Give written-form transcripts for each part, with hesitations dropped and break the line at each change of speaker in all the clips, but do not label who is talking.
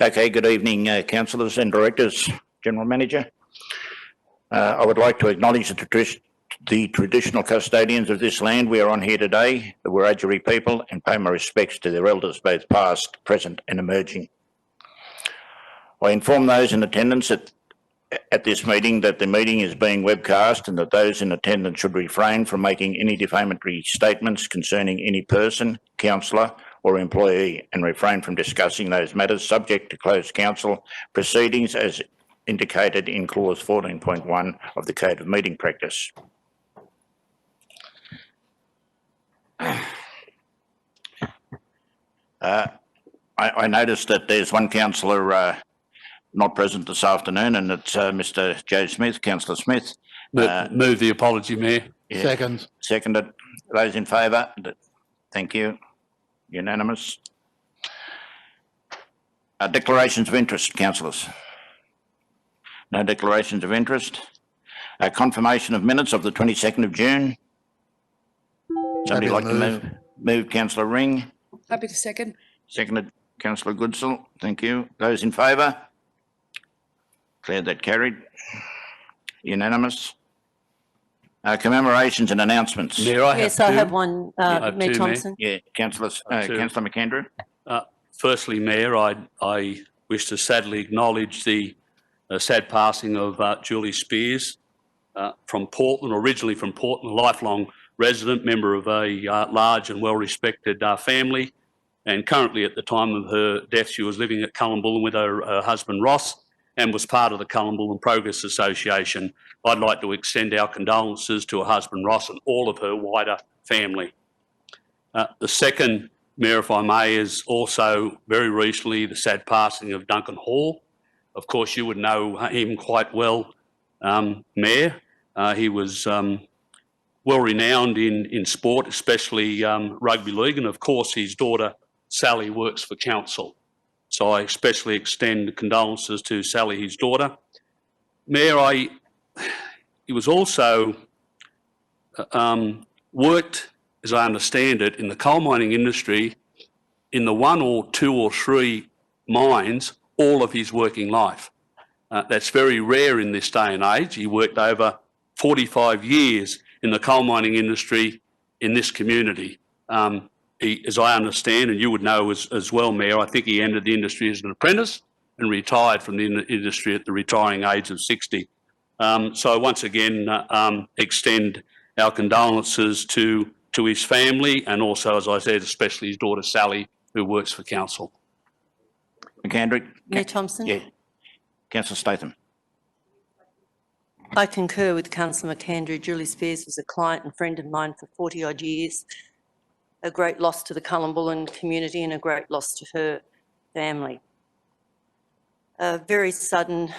Okay, good evening, councillors and directors, General Manager. I would like to acknowledge the traditional custodians of this land we are on here today, the Wiradjuri people, and pay my respects to their elders, both past, present and emerging. I inform those in attendance at this meeting that the meeting is being webcast and that those in attendance should refrain from making any defamatory statements concerning any person, councillor or employee, and refrain from discussing those matters subject to closed council proceedings as indicated in clause 14.1 of the Code of Meeting Practice. I noticed that there's one councillor not present this afternoon, and it's Mr. Joe Smith, Councillor Smith.
Move the apology, Mayor.
Yeah.
Second.
Seconded. Those in favour? Thank you. Unanimous. Declarations of interest, councillors. No declarations of interest. Confirmation of minutes of the 22nd of June. Somebody like to move? Move, Councillor Ring.
Happy to second.
Seconded, Councillor Goodsall. Thank you. Those in favour? Declared that carried. Unanimous. Commemorations and announcements.
Mayor, I
have one, Mayor Thompson.
Yeah, Councillor McAndrew.
Firstly, Mayor, I wish to sadly acknowledge the sad passing of Julie Spears from Portland, originally from Portland, a lifelong resident, member of a large and well-respected family, and currently at the time of her death she was living at Cullumbullen with her husband Ross and was part of the Cullumbullen Progress Association. I'd like to extend our condolences to her husband Ross and all of her wider family. The second, Mayor, if I may, is also very recently the sad passing of Duncan Hall. Of course, you would know him quite well, Mayor. He was well renowned in sport, especially rugby league, and of course his daughter Sally works for council. So I especially extend condolences to Sally, his daughter. Mayor, he was also worked, as I understand it, in the coal mining industry in the 1 or 2 or 3 mines all of his working life. That's very rare in this day and age. He worked over 45 years in the coal mining industry in this community. As I understand, and you would know as well, Mayor, I think he entered the industry as an apprentice and retired from the industry at the retiring age of 60. So once again, extend our condolences to his family and also, as I said, especially his daughter Sally, who works for council.
McAndrew.
Mayor Thompson.
Yeah. Councillor Statham.
I concur with Councillor McAndrew. Julie Spears was a client and friend of mine for 40 odd years. A great loss to the Cullumbullen community and a great loss to her family. A very sudden,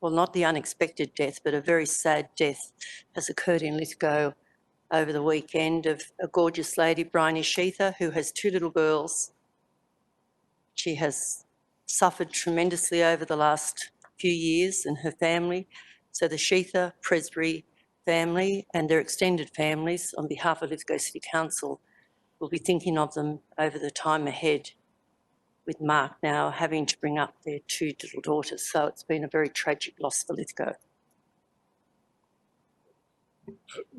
well, not the unexpected death, but a very sad death has occurred in Lithgow over the weekend of a gorgeous lady, Bryony Sheether, who has 2 little girls. She has suffered tremendously over the last few years, and her family. So the Sheether, Presbury family and their extended families, on behalf of Lithgow City Council, will be thinking of them over the time ahead, with Mark now having to bring up their 2 little daughters. So it's been a very tragic loss for Lithgow.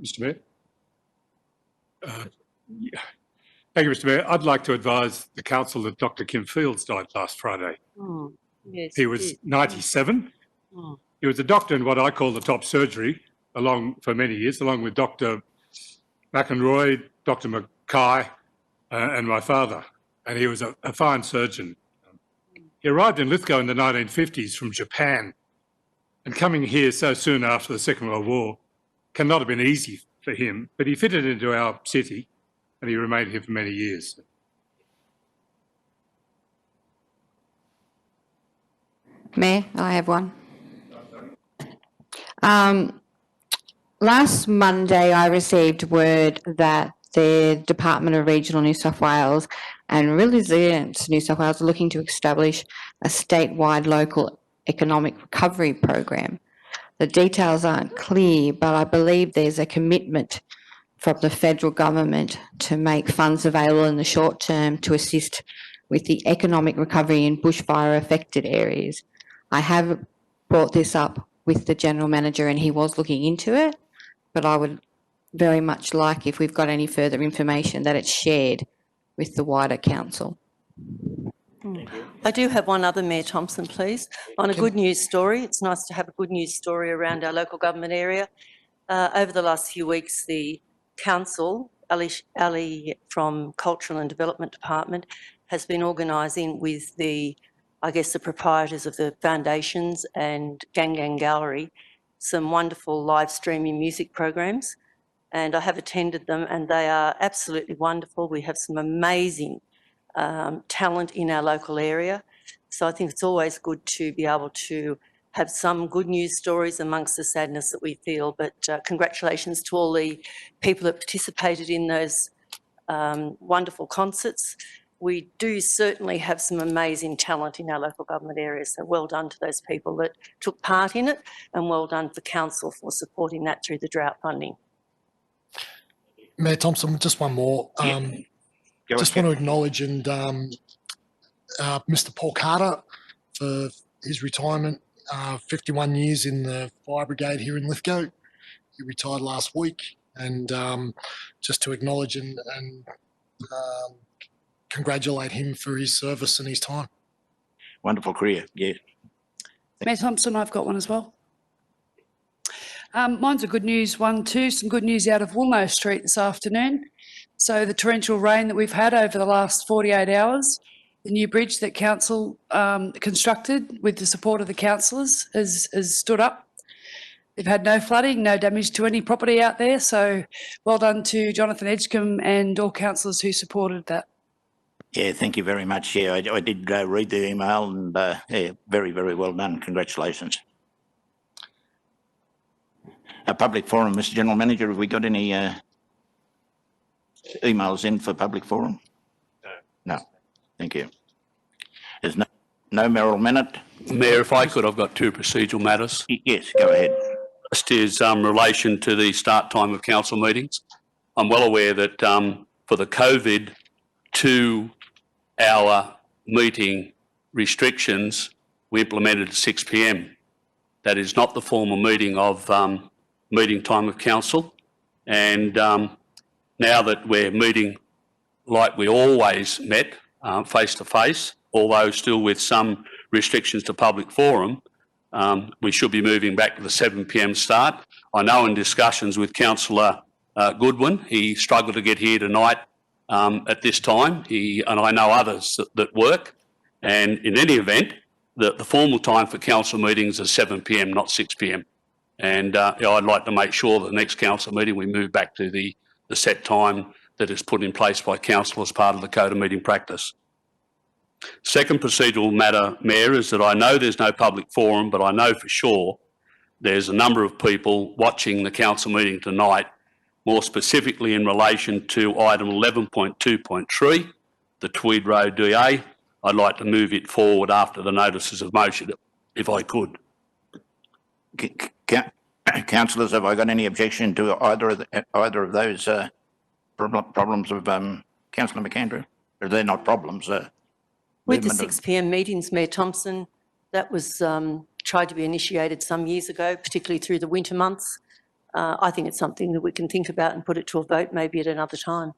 Mr Mayor. Thank you, Mr Mayor. I'd like to advise the council that Dr Kim Fields died last Friday.
Yes,
he was 97. He was a doctor in what I call the top surgery for many years, along with Dr McEnroy, Dr Mackay and my father, and he was a fine surgeon. He arrived in Lithgow in the 1950s from Japan, and coming here so soon after the Second World War cannot have been easy for him, but he fitted into our city and he remained here for many years.
Mayor, I have one. Last Monday, I received word that the Department of Regional New South Wales and Resilience New South Wales are looking to establish a statewide local economic recovery program. The details aren't clear, but I believe there's a commitment from the federal government to make funds available in the short term to assist with the economic recovery in bushfire affected areas. I have brought this up with the General Manager and he was looking into it, but I would very much like, if we've got any further information, that it's shared with the wider council.
I do have one other, Mayor Thompson, please. On a good news story, it's nice to have a good news story around our local government area. Over the last few weeks, the council, Ali from Cultural and Development Department, has been organising with the proprietors of the foundations and Gang Gallery, some wonderful live streaming music programs. And I have attended them and they are absolutely wonderful. We have some amazing talent in our local area. So I think it's always good to be able to have some good news stories amongst the sadness that we feel. But congratulations to all the people that participated in those wonderful concerts. We do certainly have some amazing talent in our local government area, so well done to those people that took part in it, and well done for council for supporting that through the drought funding.
Mayor Thompson, just one more. Just want to acknowledge Mr. Paul Carter for his retirement, 51 years in the fire brigade here in Lithgow. He retired last week, and just to acknowledge and congratulate him for his service and his time.
Wonderful career, yeah.
Mayor Thompson, I've got one as well. Mine's a good news one too, some good news out of Woolno Street this afternoon. So the torrential rain that we've had over the last 48 hours, the new bridge that council constructed with the support of the councillors has stood up. They've had no flooding, no damage to any property out there. So well done to Jonathan Edgecombe and all councillors who supported that.
Yeah, thank you very much. Yeah, I did read the email and yeah, very, very well done. Congratulations. A public forum, Mr. General Manager, have we got any emails in for public forum? No. Thank you. There's no Merrill minute?
Mayor, if I could, I've got two procedural matters.
Yes, go ahead.
First is relation to the start time of council meetings. I'm well aware that for the COVID 2-hour meeting restrictions, we implemented 6 p.m. That is not the formal meeting of meeting time of council. And now that we're meeting like we always met, face to face, although still with some restrictions to public forum, we should be moving back to the 7 p.m. start. I know in discussions with Councillor Goodwin, he struggled to get here tonight at this time, and I know others that work. And in any event, the formal time for council meetings is 7 p.m, not 6 p.m. And I'd like to make sure that the next council meeting we move back to the set time that is put in place by council as part of the code of meeting practice. Second procedural matter, Mayor, is that I know there's no public forum, but I know for sure there's a number of people watching the council meeting tonight, more specifically in relation to item 11.2.3, the Tweed Road DA. I'd like to move it forward after the notices of motion, if I could.
Councillors, have I got any objection to either of those problems of Councillor McAndrew? Or they're not problems.
With the 6 p.m. meetings, Mayor Thompson, that was tried to be initiated some years ago, particularly through the winter months. I think it's something that we can think about and put it to a vote maybe at another time.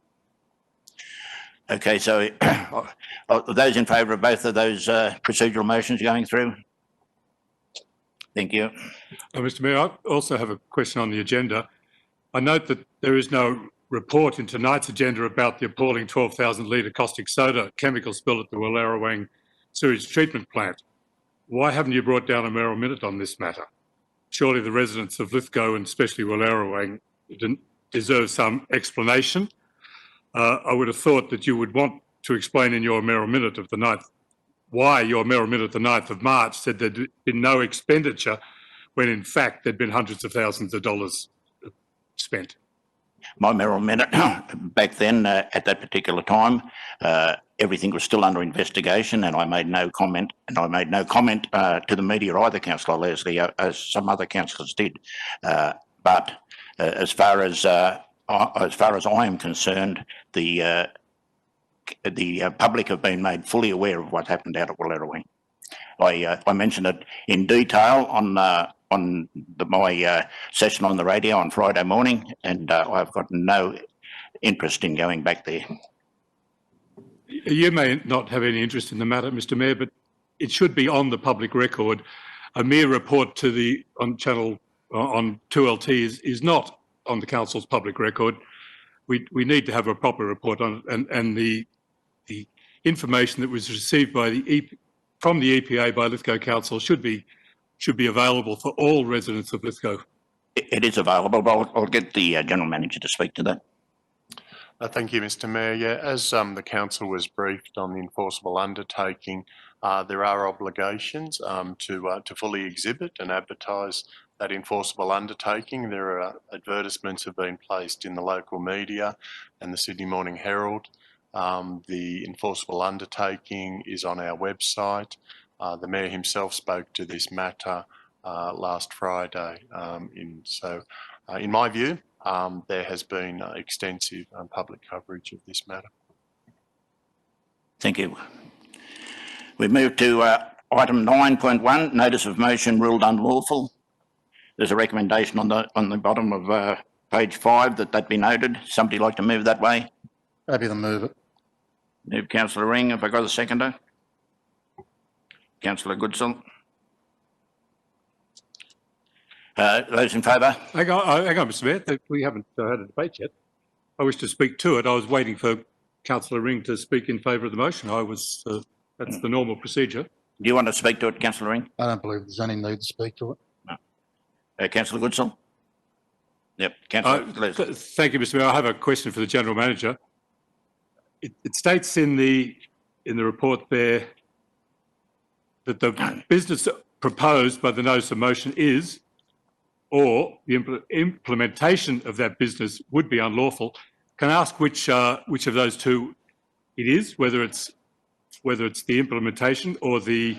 Okay, so are those in favour of both of those procedural motions going through? Thank you.
Mr. Mayor, I also have a question on the agenda. I note that there is no report in tonight's agenda about the appalling 12,000 litre caustic soda chemical spill at the Wallerawang sewage treatment plant. Why haven't you brought down a Merrill minute on this matter? Surely the residents of Lithgow and especially Wallerawang deserve some explanation. I would have thought that you would want to explain in your Merrill minute of the 9th, why your Merrill minute of the 9th of March said there'd been no expenditure when in fact there'd been hundreds of thousands of dollars spent.
My Merrill minute back then, at that particular time, everything was still under investigation, and I made no comment. And I made no comment to the media either, Councillor Leslie, as some other councillors did. But as far as I am concerned, the the public have been made fully aware of what happened out at Wallerawang. I mentioned it in detail on my session on the radio on Friday morning, and I've got no interest in going back there.
You may not have any interest in the matter, Mr. Mayor, but it should be on the public record. A mere report to on 2LT is not on the council's public record. We need to have a proper report on it, and the information that was received from the EPA by Lithgow Council should be available for all residents of Lithgow.
It is available, but I'll get the General Manager to speak to that.
Thank you, Mr. Mayor. Yeah, as the council was briefed on the enforceable undertaking, there are obligations to fully exhibit and advertise that enforceable undertaking. There are advertisements have been placed in the local media and the Sydney Morning Herald. The enforceable undertaking is on our website. The Mayor himself spoke to this matter last Friday. In my view, there has been extensive public coverage of this matter.
Thank you. We move to item 9.1, notice of motion ruled unlawful. There's a recommendation on the bottom of page 5 that be noted. Somebody like to move that way?
Happy to move it.
Move Councillor Ring. Have I got a seconder? Councillor Goodsall. Those in favour?
Hang on, Mr. Mayor. We haven't had a debate yet. I wish to speak to it. I was waiting for Councillor Ring to speak in favour of the motion. That's the normal procedure.
Do you want to speak to it, Councillor Ring?
I don't believe there's any need to speak to it.
No. Councillor Goodsall? Yep. Councillor Leslie.
Thank you, Mr. Mayor. I have a question for the General Manager. It states in the report there that the business proposed by the notice of motion is, or the implementation of that business would be unlawful. Can I ask which of those two it is, whether it's the implementation or the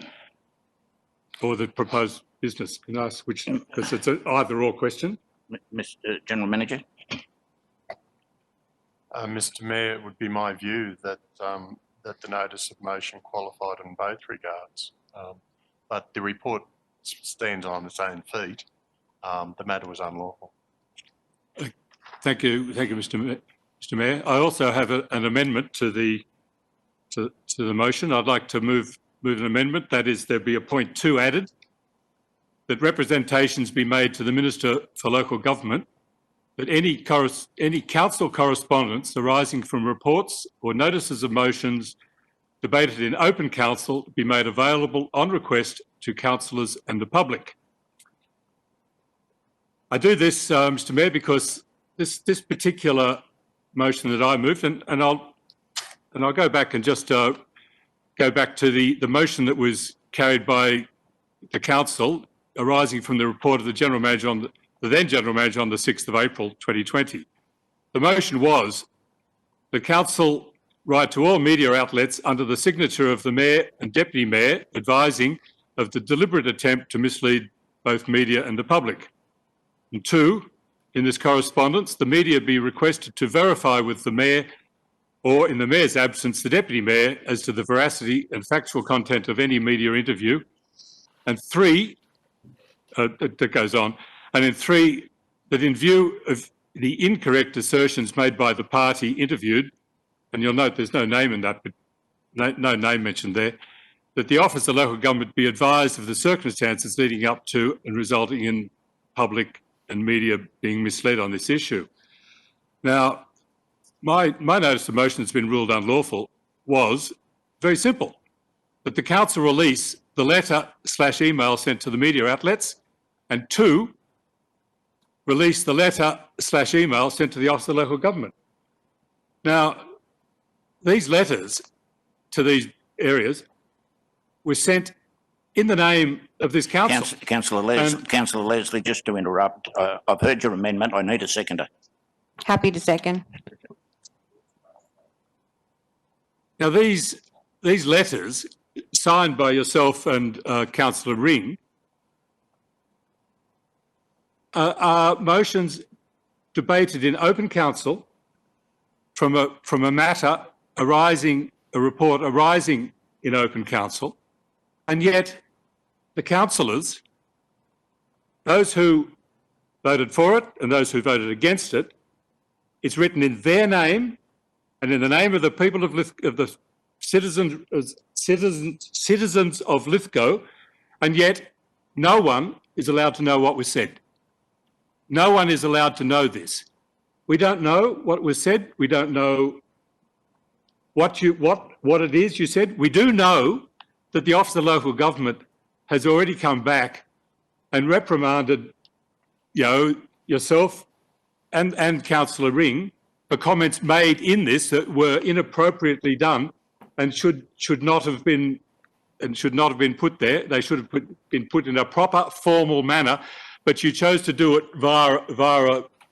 proposed business? Can I ask which, because it's an either or question.
Mr. General Manager?
Mr. Mayor, it would be my view that that the notice of motion qualified in both regards, but the report stands on its own feet. The matter was unlawful.
Thank you, Mr. Mayor. I also have an amendment to the motion. I'd like to move an amendment. That is, there be a point 2 added, that representations be made to the Minister for Local Government that any council correspondence arising from reports or notices of motions debated in open council be made available on request to councillors and the public. I do this, Mr. Mayor, because this particular motion that I moved, and I'll go back and just go back to the motion that was carried by the council arising from the report of the General Manager the then General Manager on the 6th of April 2020. The motion was the council write to all media outlets under the signature of the Mayor and Deputy Mayor advising of the deliberate attempt to mislead both media and the public. And 2, in this correspondence, the media be requested to verify with the Mayor or, in the Mayor's absence, the Deputy Mayor as to the veracity and factual content of any media interview. And 3, that goes on, and in 3, that in view of the incorrect assertions made by the party interviewed, and you'll note there's no name in that, but no name mentioned there, that the Office of Local Government be advised of the circumstances leading up to and resulting in public and media being misled on this issue. Now, my notice of motion that's been ruled unlawful was very simple, that the council release the letter/email sent to the media outlets, and 2, release the letter/email sent to the Office of Local Government. Now, these letters to these areas were sent in the name of this council.
Councillor Leslie, just to interrupt, I've heard your amendment. I need a seconder.
Happy to second.
Now, these letters signed by yourself and Councillor Ring are motions debated in open council from a matter a report arising in open council, and yet the councillors, those who voted for it and those who voted against it, it's written in their name and in the name of the people of the citizens of Lithgow, and yet no one is allowed to know what was said. No one is allowed to know this. We don't know what was said. We don't know what it is you said. We do know that the Office of Local Government has already come back and reprimanded, yourself and Councillor Ring for comments made in this that were inappropriately done and should not have been put there. They should have been put in a proper formal manner, but you chose to do it via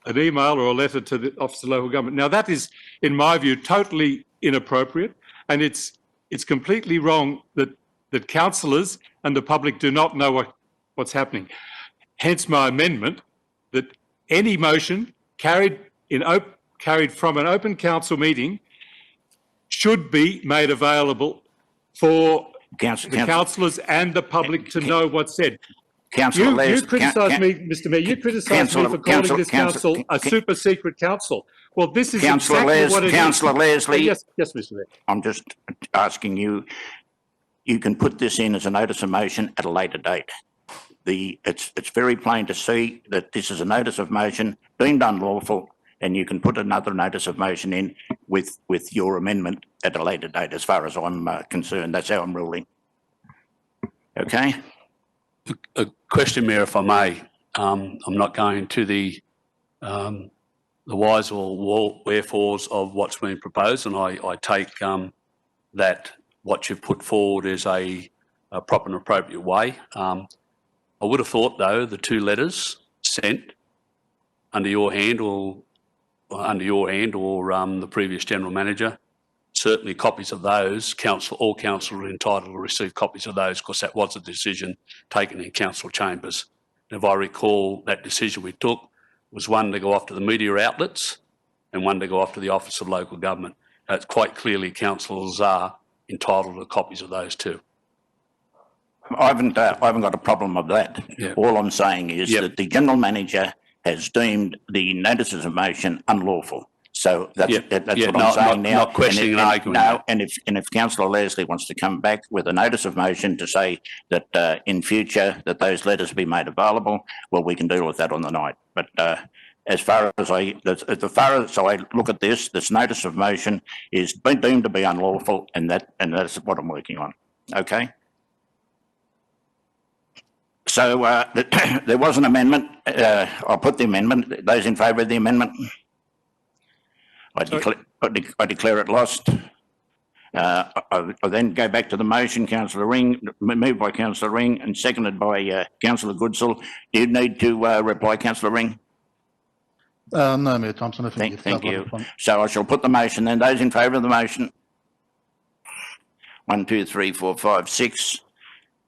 an email or a letter to the Office of Local Government. Now that is, in my view, totally inappropriate, and it's completely wrong that councillors and the public do not know what's happening. Hence my amendment that any motion carried from an open council meeting should be made available for the councillors and the public to know what's said. You criticised me, Mr Mayor, you criticised me for calling this council a super secret council. Well, this is exactly what it is.
Councillor Leslie.
Yes, Mr Mayor.
I'm just asking you, you can put this in as a notice of motion at a later date. It's very plain to see that this is a notice of motion deemed unlawful, and you can put another notice of motion in with your amendment at a later date, as far as I'm concerned. That's how I'm ruling. Okay?
A question, Mayor, if I may. I'm not going to the whys or wherefores of what's been proposed, and I take that what you've put forward is a proper and appropriate way. I would have thought, though, the two letters sent under your hand or the previous general manager, certainly copies of those, all council are entitled to receive copies of those, because that was a decision taken in council chambers. And if I recall, that decision we took was one to go off to the media outlets and one to go off to the Office of Local Government. It's quite clearly councillors are entitled to copies of those too.
I haven't got a problem with that.
Yeah.
All I'm saying is that the general manager has deemed the notices of motion unlawful. So that's what I'm saying now.
Not questioning and arguing.
No, and if Councillor Leslie wants to come back with a notice of motion to say that in future that those letters be made available, well, we can deal with that on the night. But as far as I look at this notice of motion is deemed to be unlawful, and that's what I'm working on. Okay. So there was an amendment. I'll put the amendment. Those in favour of the amendment? I declare it lost. I then go back to the motion, Councillor Ring, moved by Councillor Ring and seconded by Councillor Goodsall. Do you need to reply, Councillor Ring?
No, Mayor Thompson.
Thank you. So I shall put the motion then. Those in favour of the motion? 1, 2, 3, 4, 5, 6.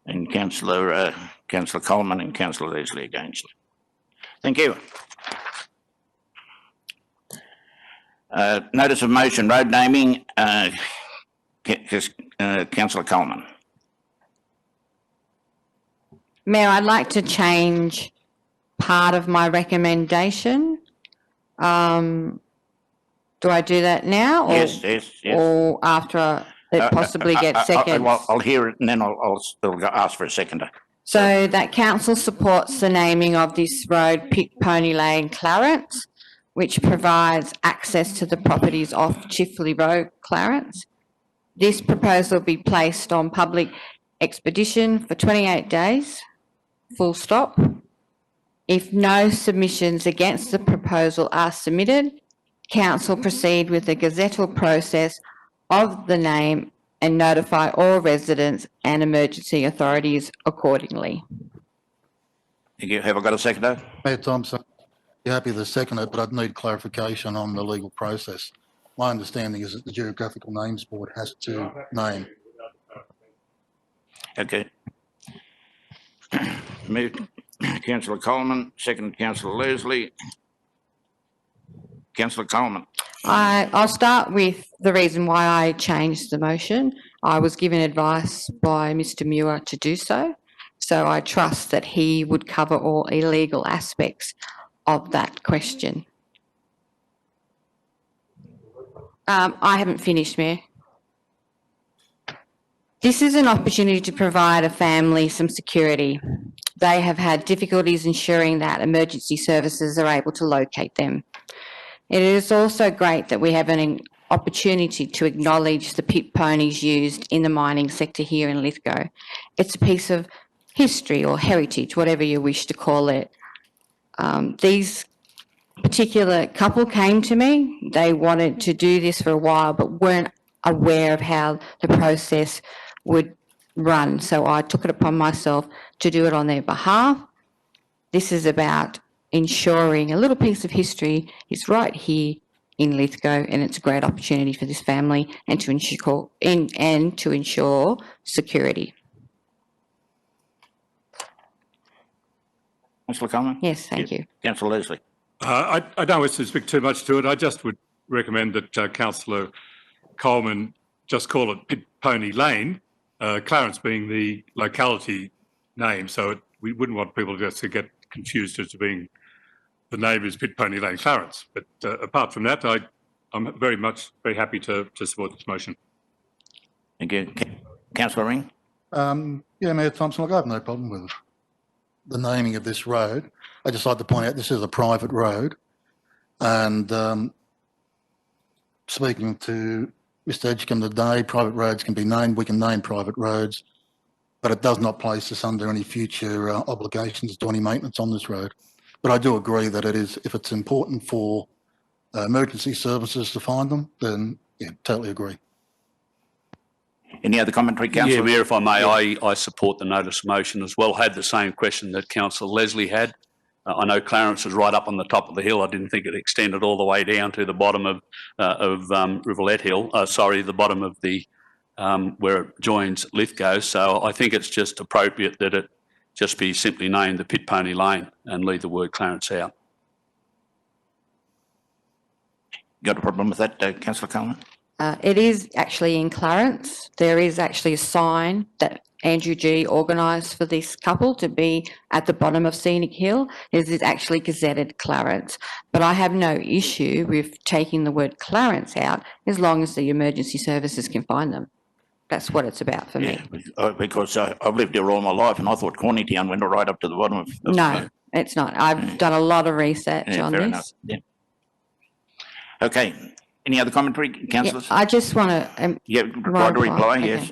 And Councillor Coleman and Councillor Leslie against. Thank you. Notice of motion, road naming, Councillor Coleman.
Mayor, I'd like to change part of my recommendation. Do I do that now? Or,
Yes.
Or after it possibly gets seconds?
I'll hear it and then I'll ask for a seconder.
So that council supports the naming of this road Pick Pony Lane, Clarence, which provides access to the properties off Chifley Road, Clarence. This proposal will be placed on public expedition for 28 days, full stop. If no submissions against the proposal are submitted, council proceed with the gazettal process of the name and notify all residents and emergency authorities accordingly.
Thank you. Have I got a seconder?
Mayor Thompson, you're happy to second it, but I'd need clarification on the legal process. My understanding is that the Geographical Names Board has to name.
Okay. Moved Councillor Coleman, second Councillor Leslie. Councillor Coleman.
I'll start with the reason why I changed the motion. I was given advice by Mr Muir to do so. So I trust that he would cover all illegal aspects of that question. I haven't finished, Mayor. This is an opportunity to provide a family some security. They have had difficulties ensuring that emergency services are able to locate them. It is also great that we have an opportunity to acknowledge the pit ponies used in the mining sector here in Lithgow. It's a piece of history or heritage, whatever you wish to call it. These particular couple came to me. They wanted to do this for a while but weren't aware of how the process would run. So I took it upon myself to do it on their behalf. This is about ensuring a little piece of history is right here in Lithgow, and it's a great opportunity for this family and to ensure security.
Councillor Coleman?
Yes, thank you.
Councillor Leslie?
I don't wish to speak too much to it. I just would recommend that Councillor Coleman just call it Pit Pony Lane, Clarence being the locality name, so we wouldn't want people just to get confused as to being the name is Pit Pony Lane Clarence. But apart from that, I'm very happy to support this motion.
Thank you. Councillor Ring?
Yeah, Mayor Thompson, look, I have no problem with the naming of this road. I just like to point out this is a private road, and speaking to Mr Edgecombe today, private roads can be named. We can name private roads, but it does not place us under any future obligations to any maintenance on this road. But I do agree that it is, if it's important for emergency services to find them, then yeah, totally agree.
Any other commentary, Councillor?
Yeah, Mayor, if I may, I support the notice motion as well. Had the same question that Councillor Leslie had. I know Clarence is right up on the top of the hill. I didn't think it extended all the way down to the bottom of Rivulet Hill. The bottom of the where it joins Lithgow. So I think it's just appropriate that it just be simply named the Pit Pony Lane and leave the word Clarence out.
Got a problem with that, Councillor Coleman?
It is actually in Clarence. There is actually a sign that Andrew G organised for this couple to be at the bottom of Scenic Hill. It is actually gazetted Clarence. But I have no issue with taking the word Clarence out as long as the emergency services can find them. That's what it's about for me.
Because I've lived here all my life and I thought Cornytown went right up to the bottom of...
No, it's not. I've done a lot of research on
fair
this.
enough. Yeah. Okay. Any other commentary, councillors?
I just want to...
right to reply,
okay.
yes.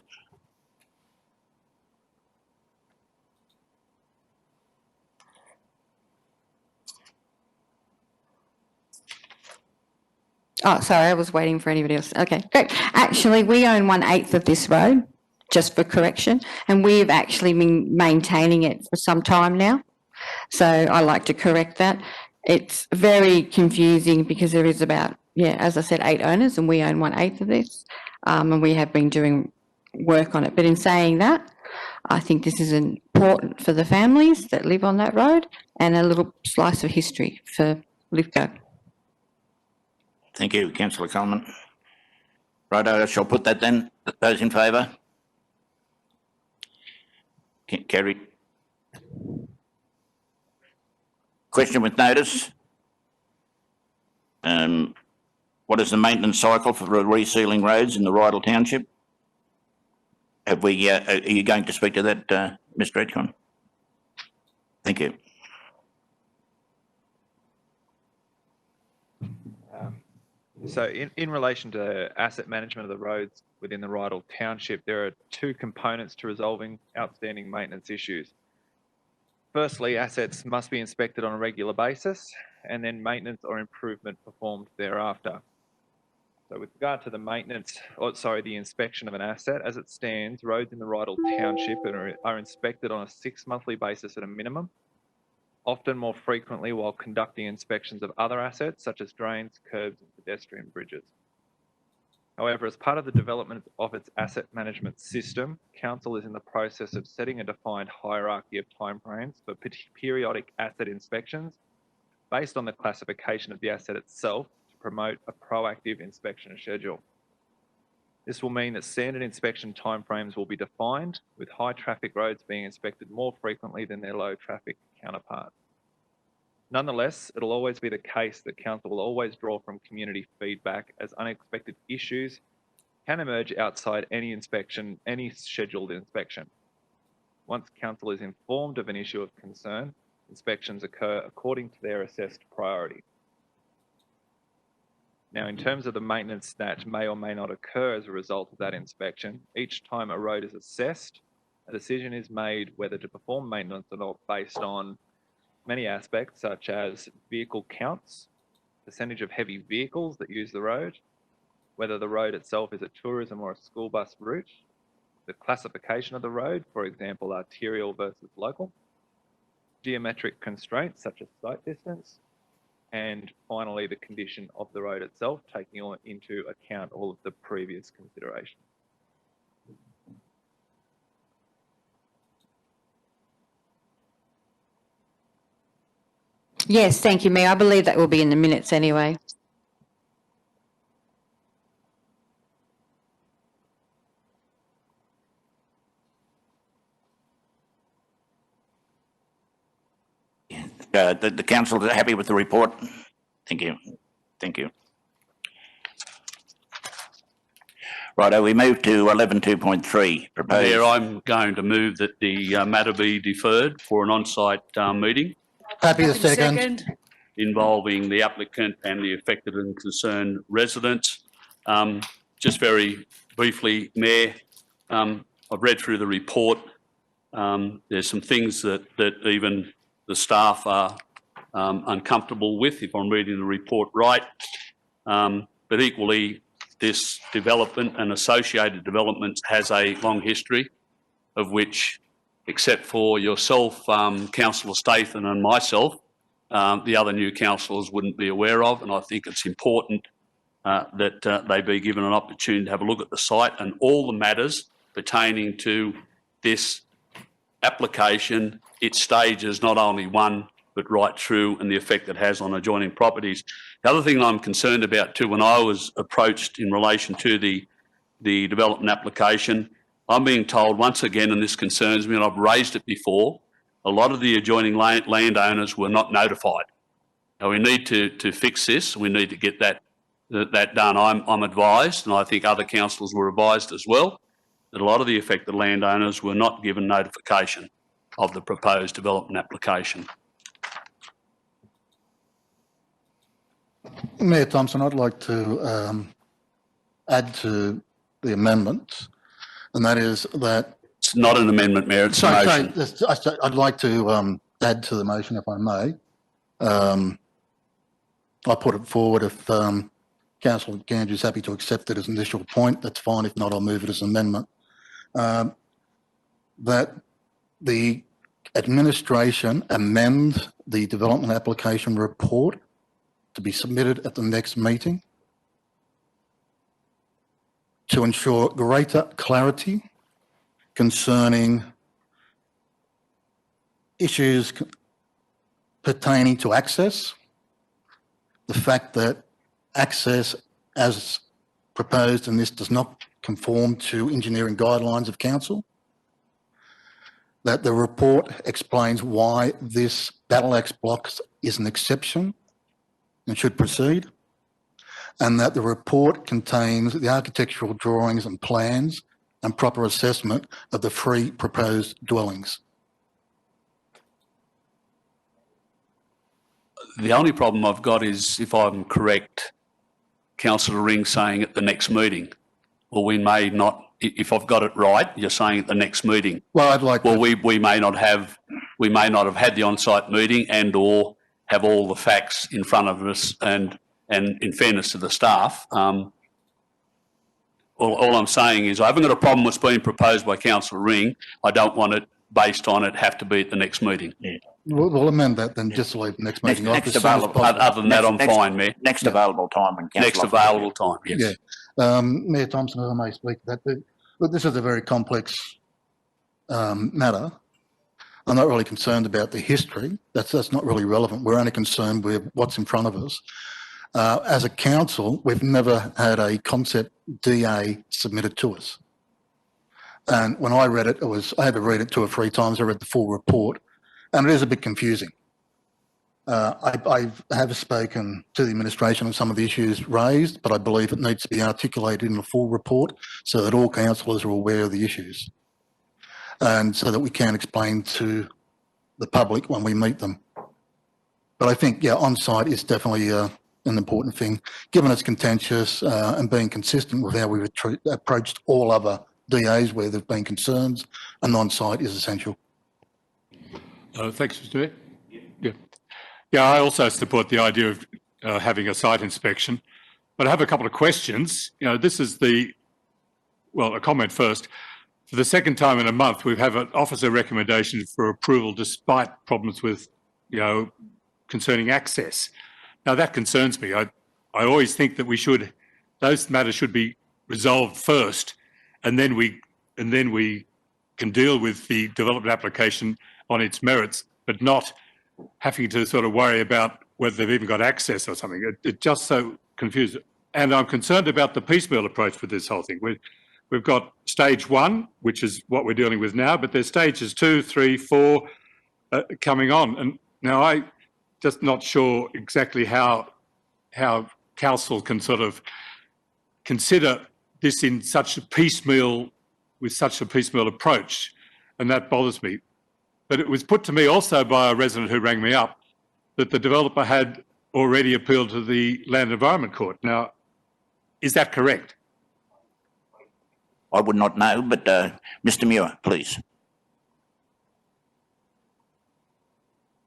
Oh, sorry, I was waiting for anybody else. Okay, great. Actually, we own 1/8 of this road, just for correction, and we've actually been maintaining it for some time now. So I like to correct that. It's very confusing because there is about, as I said, 8 owners, and we own 1/8 of this, and we have been doing work on it. But in saying that, I think this is important for the families that live on that road and a little slice of history for Lithgow.
Thank you, Councillor Coleman. Right, I shall put that then. Those in favour? Carried. Question with notice. What is the maintenance cycle for resealing roads in the Rydal Township? Have we? Are you going to speak to that, Mr. Edcon? Thank you.
So in relation to asset management of the roads within the Rydal Township, there are 2 components to resolving outstanding maintenance issues. Firstly, assets must be inspected on a regular basis, and then maintenance or improvement performed thereafter. So with regard to the the inspection of an asset, as it stands, roads in the Rydal Township are inspected on a 6-monthly basis at a minimum, often more frequently while conducting inspections of other assets such as drains, curbs and pedestrian bridges. However, as part of the development of its asset management system, Council is in the process of setting a defined hierarchy of timeframes for periodic asset inspections based on the classification of the asset itself to promote a proactive inspection schedule. This will mean that standard inspection timeframes will be defined, with high traffic roads being inspected more frequently than their low traffic counterparts. Nonetheless, it'll always be the case that council will always draw from community feedback, as unexpected issues can emerge outside any scheduled inspection. Once council is informed of an issue of concern, inspections occur according to their assessed priority. Now, in terms of the maintenance that may or may not occur as a result of that inspection, each time a road is assessed, a decision is made whether to perform maintenance or not based on many aspects, such as vehicle counts, percentage of heavy vehicles that use the road, whether the road itself is a tourism or a school bus route, the classification of the road, for example, arterial versus local, geometric constraints such as sight distance, and finally the condition of the road itself, taking into account all of the previous considerations.
Yes, thank you, Mayor. I believe that will be in the minutes anyway.
The council is happy with the report? Thank you. Thank you. Righto, we move to 11.2.3. Proposed.
Mayor, I'm going to move that the matter be deferred for an on-site meeting
Happy to second.
involving the applicant and the affected and concerned residents. Just very briefly, Mayor, I've read through the report. There's some things that even the staff are uncomfortable with, if I'm reading the report right. But equally, this development and associated developments has a long history of which, except for yourself, Councillor Stathan and myself, the other new councillors wouldn't be aware of. And I think it's important that they be given an opportunity to have a look at the site and all the matters pertaining to this application, its stages, not only one, but right through, and the effect it has on adjoining properties. The other thing I'm concerned about too, when I was approached in relation to the development application, I'm being told once again, and this concerns me, and I've raised it before, a lot of the adjoining landowners were not notified. Now we need to fix this. We need to get that done. I'm advised, and I think other councillors were advised as well, that a lot of the affected landowners were not given notification of the proposed development application.
Mayor Thompson, I'd like to add to the amendment, and that is that...
It's not an amendment, Mayor, it's a motion.
I'd like to add to the motion, if I may. I put it forward if Councillor Gange is happy to accept it as an initial point, that's fine. If not, I'll move it as an amendment. That the administration amend the development application report to be submitted at the next meeting to ensure greater clarity concerning issues pertaining to access, the fact that access as proposed in this does not conform to engineering guidelines of council, that the report explains why this battle axe block is an exception and should proceed, and that the report contains the architectural drawings and plans and proper assessment of the 3 proposed dwellings.
The only problem I've got is, if I'm correct, Councillor Ring saying at the next meeting. Well, we may not, if I've got it right, you're saying at the next meeting.
Well, I'd like
to... we may not have had the on-site meeting and or have all the facts in front of us, and in fairness to the staff, all I'm saying is I haven't got a problem with what's being proposed by Councillor Ring. I don't want it based on it have to be at the next meeting.
Yeah.
We'll amend that then, just to leave the next meeting off.
Next available.
Other than that, I'm fine, Mayor.
Next available time. When
Next available time, yes.
Yeah. Mayor Thompson, if I may speak to that, but this is a very complex matter. I'm not really concerned about the history. That's not really relevant. We're only concerned with what's in front of us. As a council, we've never had a concept DA submitted to us. And when I read it, I had to read it 2 or 3 times. I read the full report, and it is a bit confusing. I have spoken to the administration on some of the issues raised, but I believe it needs to be articulated in the full report so that all councillors are aware of the issues, and so that we can explain to the public when we meet them. But I think, yeah, on-site is definitely an important thing, given it's contentious and being consistent with how we've approached all other DAs where there have been concerns, and on-site is essential.
Thanks, Mr Mayor. Yeah, I also support the idea of having a site inspection, but I have a couple of questions. You know, this is a comment first. For the second time in a month, we have an officer recommendation for approval despite problems with, concerning access. Now that concerns me. I always think that those matters should be resolved first, and then we can deal with the development application on its merits, but not having to sort of worry about whether they've even got access or something. It just so confused. And I'm concerned about the piecemeal approach with this whole thing. We've got stage 1, which is what we're dealing with now, but there's stages 2, 3, 4 coming on. And now I'm just not sure exactly how council can sort of consider this in such a piecemeal approach, and that bothers me. But it was put to me also by a resident who rang me up that the developer had already appealed to the Land Environment Court. Now, is that correct?
I would not know, but Mr Muir, please.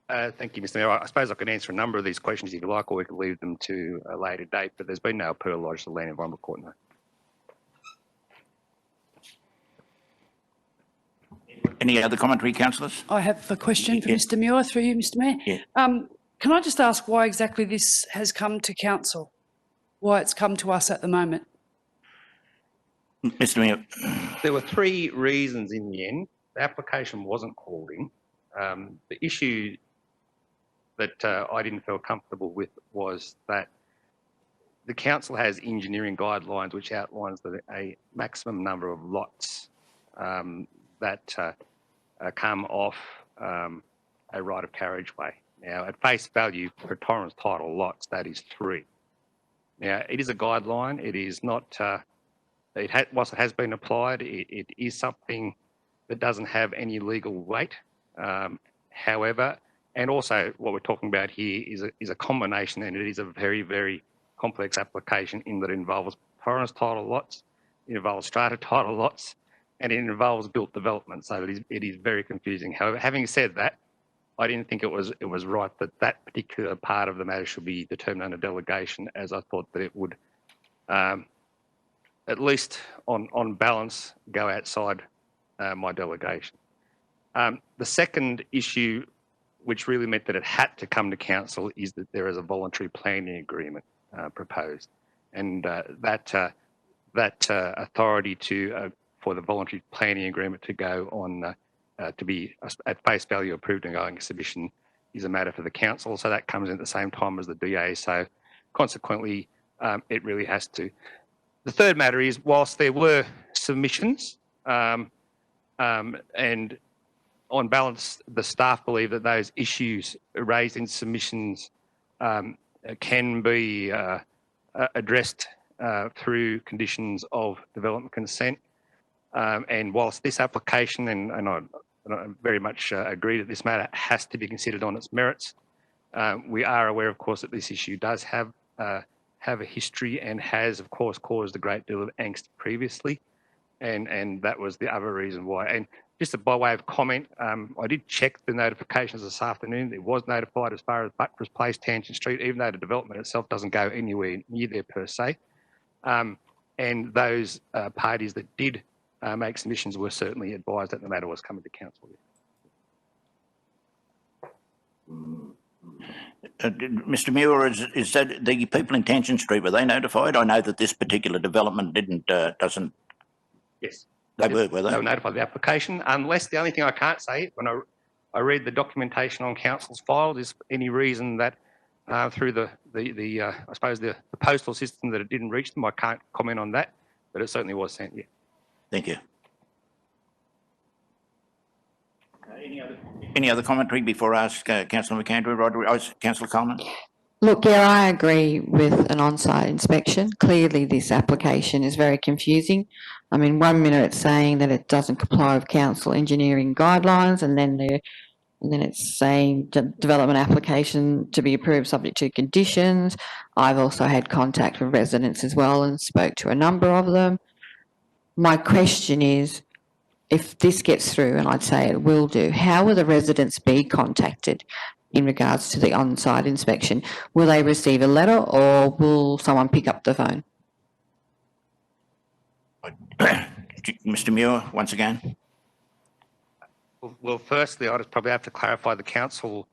Thank you, Mr Mayor. I suppose I can answer a number of these questions if you like, or we could leave them to a later date, but there's been no appeal lodged to the Land Environment Court, no.
Any other commentary, councillors?
I have a question for Mr Muir, through you, Mr Mayor.
Yeah.
Can I just ask why exactly this has come to council? Why it's come to us at the moment?
Mr Mayor.
There were 3 reasons in the end. The application wasn't called in. The issue that I didn't feel comfortable with was that the council has engineering guidelines which outlines a maximum number of lots that come off a right of carriageway. Now, at face value, for Torrens title lots, that is 3. Now, it is a guideline. It is not, whilst it has been applied, it is something that doesn't have any legal weight. However, and also what we're talking about here is a combination, and it is a very, very complex application in that it involves Torrens title lots, it involves strata title lots, and it involves built development. So it is very confusing. However, having said that, I didn't think it was right that particular part of the matter should be determined under delegation, as I thought that it would, at least on balance, go outside my delegation. The second issue, which really meant that it had to come to council, is that there is a voluntary planning agreement proposed, and that authority for the voluntary planning agreement to go on to be at face value approved and going submission is a matter for the council. So that comes in at the same time as the DA. So consequently, it really has to. The third matter is, whilst there were submissions, and on balance, the staff believe that those issues raised in submissions can be addressed through conditions of development consent. And whilst this application, and I very much agree that this matter has to be considered on its merits, we are aware, of course, that this issue does have a history and has, of course, caused a great deal of angst previously. And that was the other reason why. And just by way of comment, I did check the notifications this afternoon. It was notified as far as Buttress Place, Tangent Street, even though the development itself doesn't go anywhere near there per se. And those parties that did make submissions were certainly advised that the matter was coming to council.
Mr Muir, is that the people in Tangent Street, were they notified? I know that this particular development doesn't.
Yes.
They were they?
They were notified of the application, unless the only thing I can't say when I read the documentation on council's file is any reason that through I suppose the postal system that it didn't reach them. I can't comment on that, but it certainly was sent. Yeah.
Thank you. Any other commentary before I ask Councillor McAndrew? Councillor Coleman?
Look, yeah, I agree with an on-site inspection. Clearly, this application is very confusing. I mean, 1 minute it's saying that it doesn't comply with council engineering guidelines, and then it's saying development application to be approved subject to conditions. I've also had contact with residents as well and spoke to a number of them. My question is, if this gets through, and I'd say it will do, how will the residents be contacted in regards to the on-site inspection? Will they receive a letter or will someone pick up the phone?
Mr Muir, once again.
Well, firstly, I'd probably have to clarify the council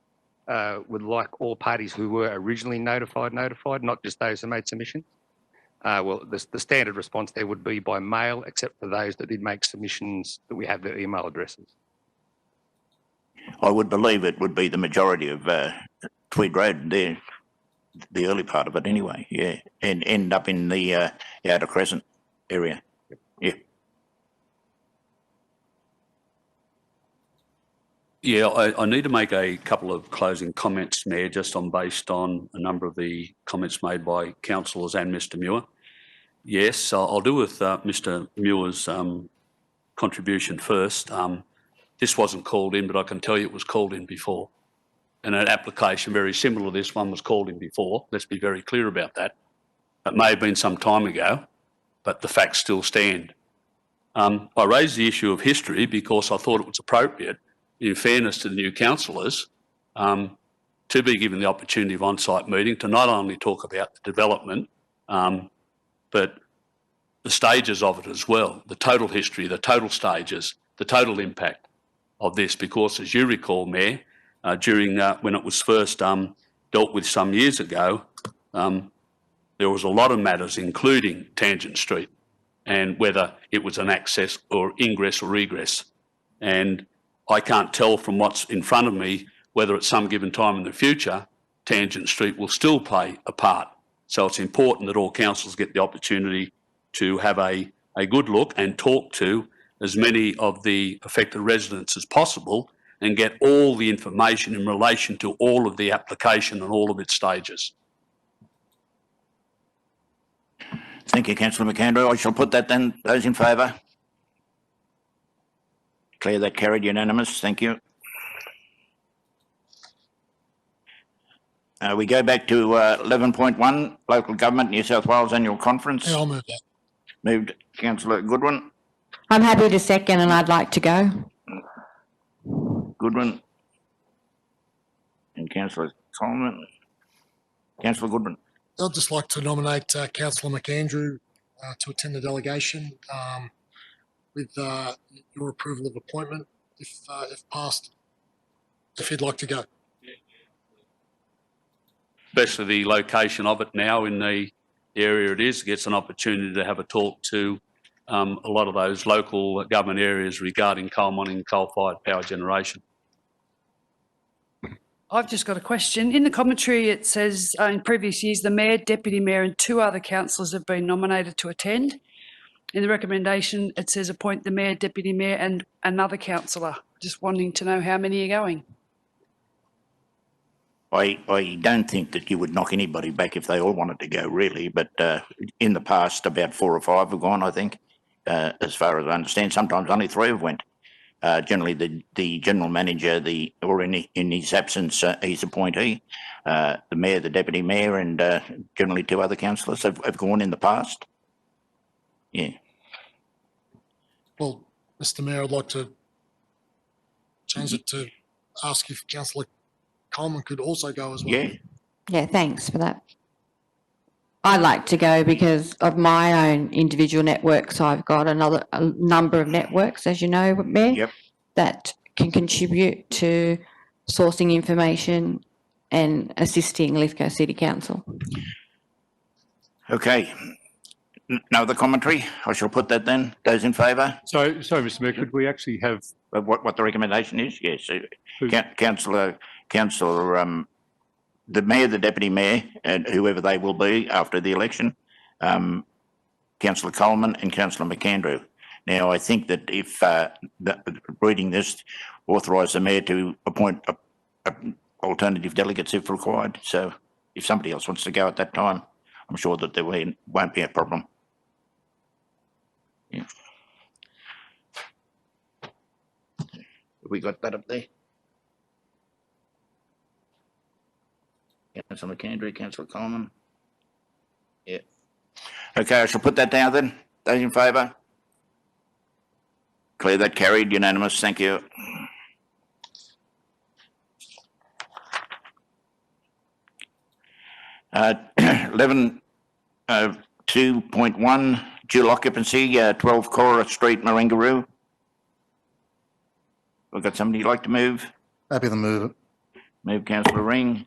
would like all parties who were originally notified, not just those who made submissions. Well, the standard response there would be by mail, except for those that did make submissions that we have their email addresses.
I would believe it would be the majority of Tweed Road there, the early part of it anyway, yeah, and end up in the Outer Crescent area. Yeah.
Yeah, I need to make a couple of closing comments, Mayor, just based on a number of the comments made by councillors and Mr Muir. Yes, I'll do with Mr Muir's contribution first. This wasn't called in, but I can tell you it was called in before. And an application very similar to this one was called in before. Let's be very clear about that. It may have been some time ago, but the facts still stand. I raised the issue of history because I thought it was appropriate, in fairness to the new councillors, to be given the opportunity of on-site meeting to not only talk about the development, but the stages of it as well, the total history, the total stages, the total impact of this, because as you recall, Mayor, during when it was first dealt with some years ago, there was a lot of matters, including Tangent Street, and whether it was an access or ingress or egress. And I can't tell from what's in front of me whether at some given time in the future, Tangent Street will still play a part. So it's important that all councils get the opportunity to have a good look and talk to as many of the affected residents as possible and get all the information in relation to all of the application and all of its stages.
Thank you, Councillor McAndrew. I shall put that then. Those in favour? Declare that carried unanimous. Thank you. We go back to 11.1, Local Government New South Wales Annual Conference.
Yeah, I'll move that.
Moved Councillor Goodwin.
I'm happy to second and I'd like to go.
Goodwin. And Councillor Coleman. Councillor Goodwin.
I'd just like to nominate Councillor McAndrew to attend the delegation with your approval of appointment, if passed, if you'd like to go.
Especially the location of it now in the area it is, gets an opportunity to have a talk to a lot of those local government areas regarding coal mining and coal-fired power generation.
I've just got a question. In the commentary, it says in previous years, the Mayor, Deputy Mayor and 2 other councillors have been nominated to attend. In the recommendation, it says appoint the Mayor, Deputy Mayor and another councillor. Just wanting to know how many are going.
I don't think that you would knock anybody back if they all wanted to go, really, but in the past, about 4 or 5 have gone, I think, as far as I understand. Sometimes only 3 have went. Generally, the General Manager, or in his absence, his appointee, the Mayor, the Deputy Mayor and generally 2 other councillors have gone in the past. Yeah.
Well, Mr Mayor, I'd like to change it to ask if Councillor Coleman could also go as well.
Yeah.
Yeah, thanks for that. I'd like to go because of my own individual networks. I've got a number of networks, as you know, Mayor,
Yep.
that can contribute to sourcing information and assisting Lithgow City Council.
Okay. No other commentary? I shall put that then. Those in favour?
So, Mr Mayor, could we actually have...
What the recommendation is? Yes.
Who's-
Councillor the mayor, the deputy mayor, and whoever they will be after the election, Councillor Coleman and Councillor McAndrew. Now, I think that if reading this, authorise the mayor to appoint alternative delegates if required. So if somebody else wants to go at that time, I'm sure that there won't be a problem. Yeah. We got that up there? Councillor McAndrew, Councillor Coleman. Yeah. Okay, I shall put that down then. Those in favour? Declare that carried, unanimous. Thank you. Uh, 11, 2.1, dual occupancy, 12 Cora Street, Maringaroo. We've got somebody you'd like to move?
Happy to move it.
Move Councillor Ring.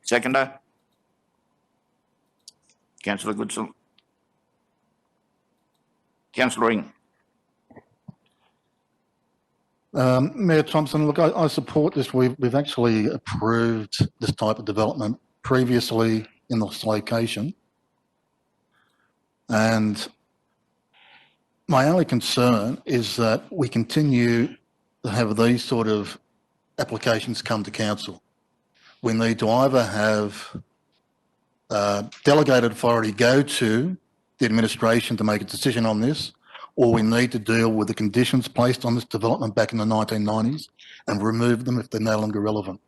Seconder? Councillor Goodsall. Councillor Ring.
Mayor Thompson, look, I support this. We've actually approved this type of development previously in this location. And my only concern is that we continue to have these sort of applications come to council. We need to either have delegated authority go to the administration to make a decision on this, or we need to deal with the conditions placed on this development back in the 1990s and remove them if they're no longer relevant.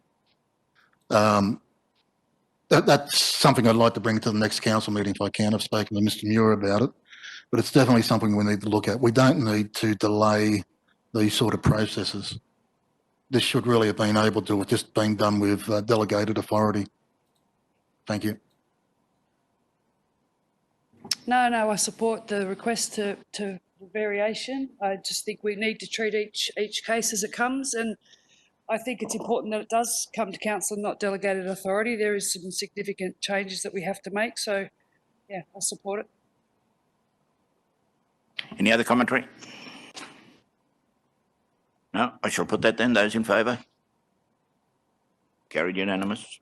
That's something I'd like to bring to the next council meeting if I can. I've spoken to Mr. Muir about it, but it's definitely something we need to look at. We don't need to delay these sort of processes. This should really have been able to have just been done with delegated authority. Thank you.
No, I support the request to variation. I just think we need to treat each case as it comes, and I think it's important that it does come to council, not delegated authority. There is some significant changes that we have to make, so yeah, I support it.
Any other commentary? No, I shall put that then. Those in favour? Carried, unanimous.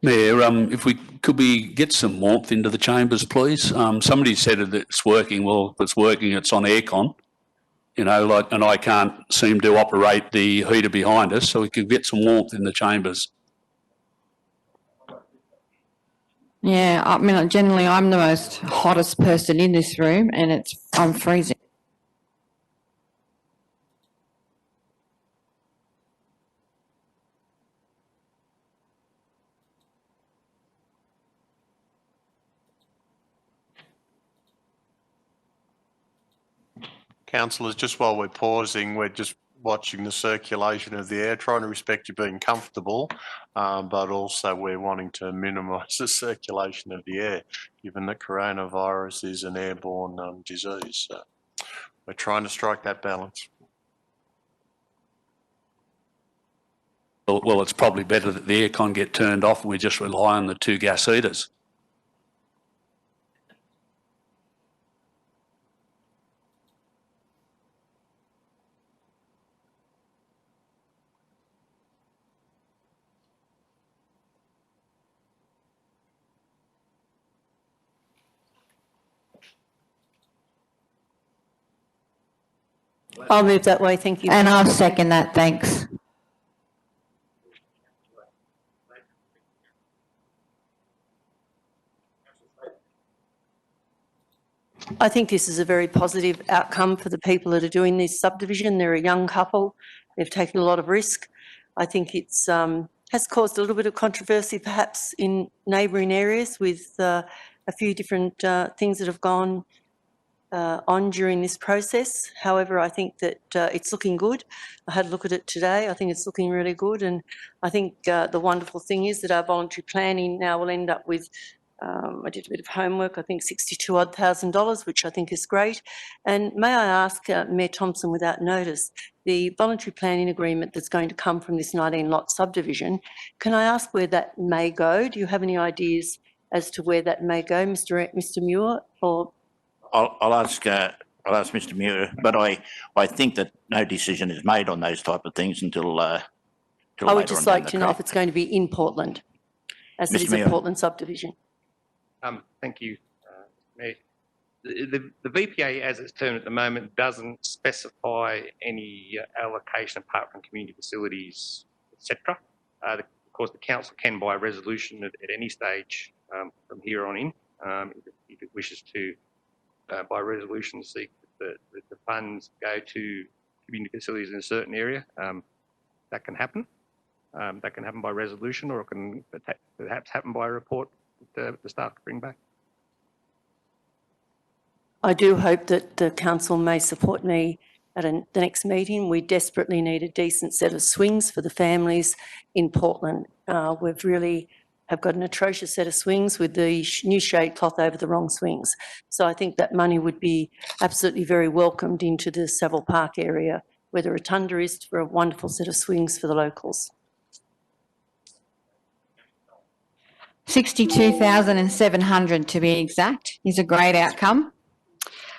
Mayor, if we could get some warmth into the chambers, please. Somebody said that it's working. Well, if it's working, it's on aircon, you know, and I can't seem to operate the heater behind us, so we could get some warmth in the chambers.
Yeah, I mean, generally I'm the most hottest person in this room and I'm freezing.
Councillors, just while we're pausing, we're just watching the circulation of the air, trying to respect you being comfortable, but also we're wanting to minimise the circulation of the air, given that coronavirus is an airborne disease. So we're trying to strike that balance.
Well, it's probably better that the aircon get turned off and we just rely on the 2 gas heaters.
I'll move that way, thank you.
And I'll second that, thanks.
I think this is a very positive outcome for the people that are doing this subdivision. They're a young couple. They've taken a lot of risk. I think it's has caused a little bit of controversy perhaps in neighbouring areas with a few different things that have gone on during this process. However, I think that it's looking good. I had a look at it today. I think it's looking really good. And I think the wonderful thing is that our voluntary planning now will end up with, I did a bit of homework, I think $62,000, which I think is great. And may I ask Mayor Thompson, without notice, the voluntary planning agreement that's going to come from this 19-lot subdivision, can I ask where that may go? Do you have any ideas as to where that may go, Mr. Muir? Or
I'll ask Mr. Muir, but I think that no decision is made on those type of things until
I would just like to know if it's going to be in Portland. as it
Mr.
is a
Mayor.
Portland subdivision.
Thank you, Mayor. The VPA, as it's termed at the moment, doesn't specify any allocation apart from community facilities, etc. Of course, the council can, by resolution at any stage from here on in, if it wishes to, by resolution, seek that the funds go to community facilities in a certain area. That can happen. That can happen by resolution, or it can perhaps happen by a report that the staff bring back.
I do hope that the council may support me at the next meeting. We desperately need a decent set of swings for the families in Portland. We've really have got an atrocious set of swings with the new shade cloth over the wrong swings. So I think that money would be absolutely very welcomed into the Savile Park area, where the rotunda is, for a wonderful set of swings for the locals.
62,700 to be exact is a great outcome.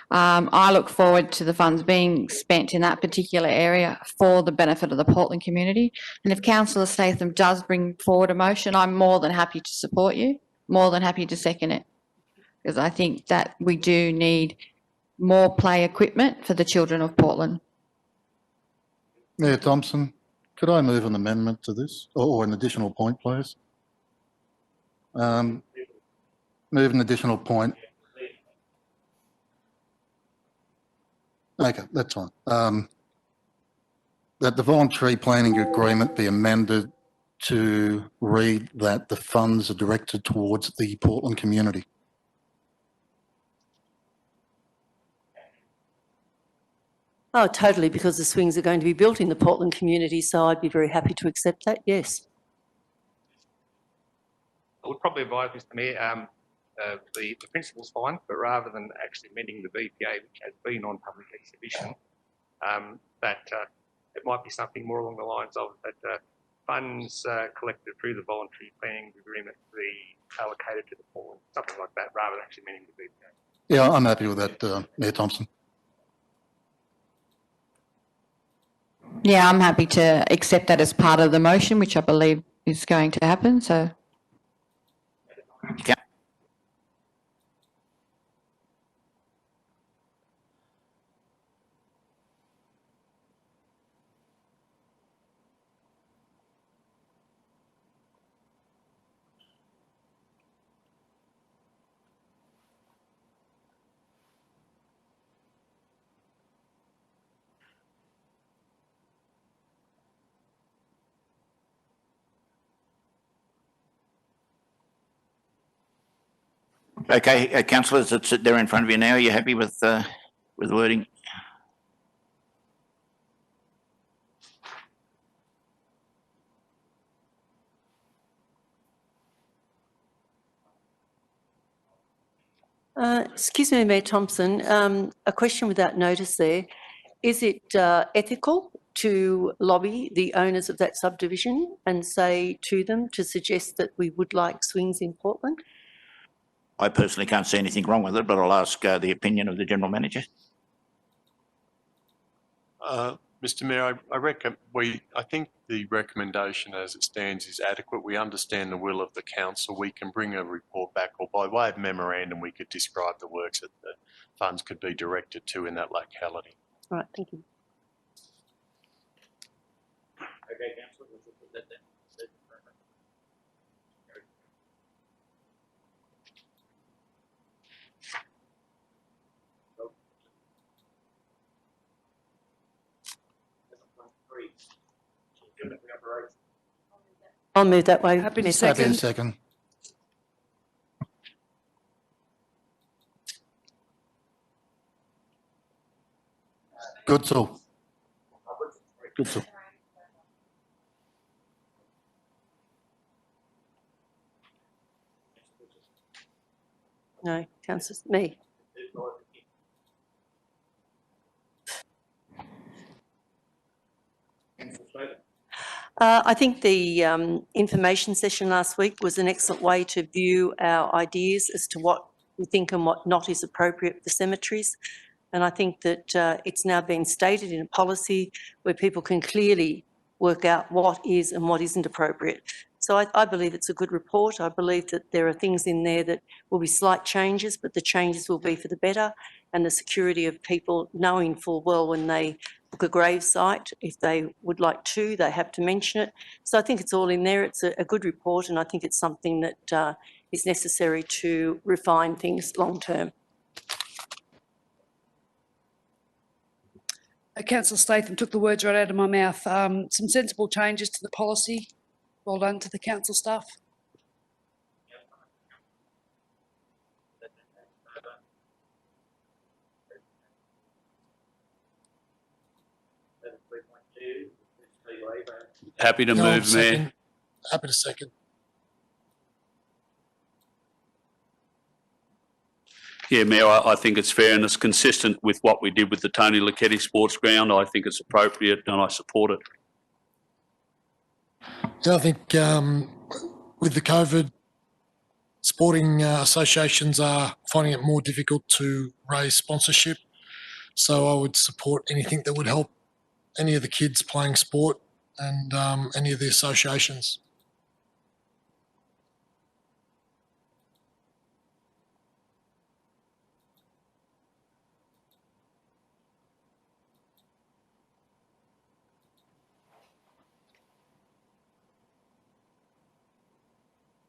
I look forward to the funds being spent in that particular area for the benefit of the Portland community. And if Councillor Statham does bring forward a motion, I'm more than happy to support you, more than happy to second it. Because I think that we do need more play equipment for the children of Portland.
Mayor Thompson, could I move an amendment to this, or an additional point, please? Move an additional point. Okay, that's fine. That the voluntary planning agreement be amended to read that the funds are directed towards the Portland community.
Oh, totally, because the swings are going to be built in the Portland community, so I'd be very happy to accept that, yes.
I would probably advise, Mr. Mayor, the principle's fine, but rather than actually amending the VPA, which has been on public exhibition, that it might be something more along the lines of that funds collected through the voluntary planning agreement be allocated to the Portland, something like that, rather than actually amending the VPA.
Yeah, I'm happy with that, Mayor Thompson.
Yeah, I'm happy to accept that as part of the motion, which I believe is going to happen. So.
Okay, councillors that sit there in front of you now, are you happy with the wording?
Excuse me, Mayor Thompson, a question without notice there. Is it ethical to lobby the owners of that subdivision and say to them to suggest that we would like swings in Portland?
I personally can't see anything wrong with it, but I'll ask the opinion of the General Manager.
Mr. Mayor, I think the recommendation as it stands is adequate. We understand the will of the council. We can bring a report back, or by way of memorandum, we could describe the works that the funds could be directed to in that locality.
All right, thank you.
Okay, councillor, we'll put that then.
I'll move that way.
Happy to
Mayor
second.
Happy to second. Good so. Good so.
No, councillor, me. I think the information session last week was an excellent way to view our ideas as to what we think and what not is appropriate for cemeteries. And I think that it's now been stated in a policy where people can clearly work out what is and what isn't appropriate. So I believe it's a good report. I believe that there are things in there that will be slight changes, but the changes will be for the better, and the security of people knowing full well when they book a grave site, if they would like to, they have to mention it. So I think it's all in there. It's a good report, and I think it's something that is necessary to refine things long term.
Councillor Statham took the words right out of my mouth. Some sensible changes to the policy. Well done to the council staff.
Happy to
No, I'll
move, Mayor.
second. Happy to second.
Yeah, Mayor, I think it's fair and it's consistent with what we did with the Tony Lucchetti Sports Ground. I think it's appropriate and I support it.
Yeah, I think with the COVID, sporting associations are finding it more difficult to raise sponsorship. So I would support anything that would help any of the kids playing sport and any of the associations.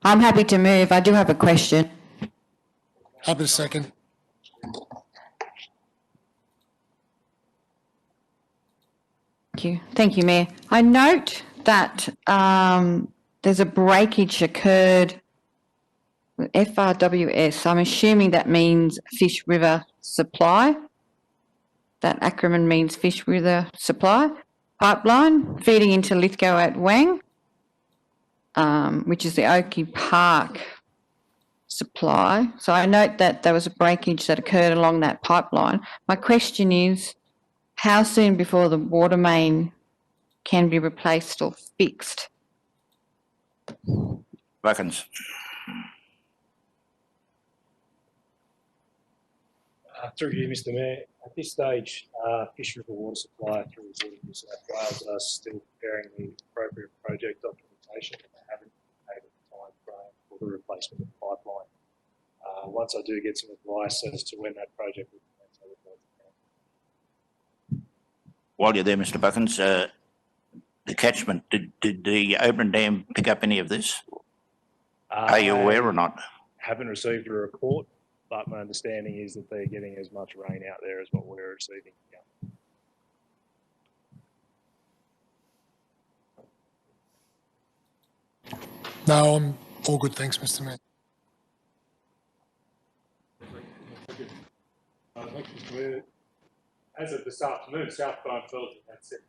I'm happy to move. I do have a question.
Happy to second.
Thank you, Mayor. I note that there's a breakage occurred with FRWS. I'm assuming that means Fish River Supply. That acronym means Fish River Supply pipeline feeding into Lithgow at Wang, which is the Oakey Park supply. So I note that there was a breakage that occurred along that pipeline. My question is, how soon before the water main can be replaced or fixed?
Buckins.
Through you, Mr. Mayor. At this stage, Fish River Water Supply through New South Wales are still preparing the appropriate project documentation, and they haven't made a time frame for the replacement of the pipeline. Once I do get some advice as to when that project will commence, I will go.
While you're there, Mr. Buckins, the catchment, did the Oban Dam pick up any of this? Are you aware or not?
Haven't received a report, but my understanding is that they're getting as much rain out there as what we're receiving. Yeah.
No, I'm all good. Thanks, Mr. Mayor.
Thank you, Mr. Mayor. As of this afternoon, southbound Fells have had 7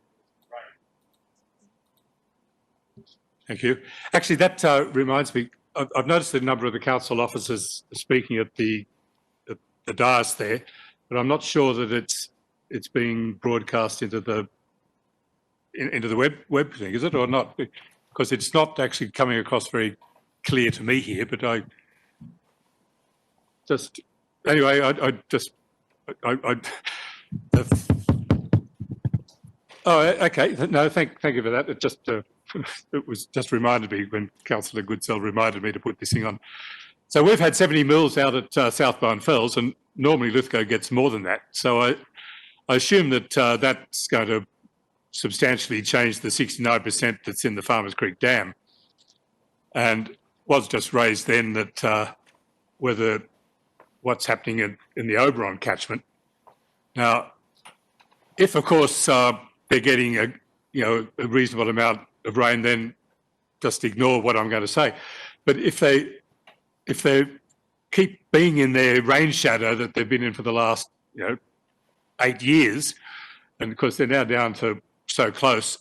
rain. Thank you. Actually, that reminds me, I've noticed that a number of the council officers are speaking at the dais there, but I'm not sure that it's being broadcast into the web thing, is it, or not? Because it's not actually coming across very clear to me here. But I just anyway, oh, okay. No, thank you for that. It just it was just reminded me when Councillor Goodsell reminded me to put this thing on. So we've had 70 mils out at South Barn Fells, and normally Lithgow gets more than that. So I assume that that's going to substantially change the 69% that's in the Farmers Creek Dam. And was just raised then that whether what's happening in the Oberon catchment. Now, if of course they're getting a reasonable amount of rain, then just ignore what I'm going to say. But if they keep being in their rain shadow that they've been in for the last 8 years, and of course they're now down to so close,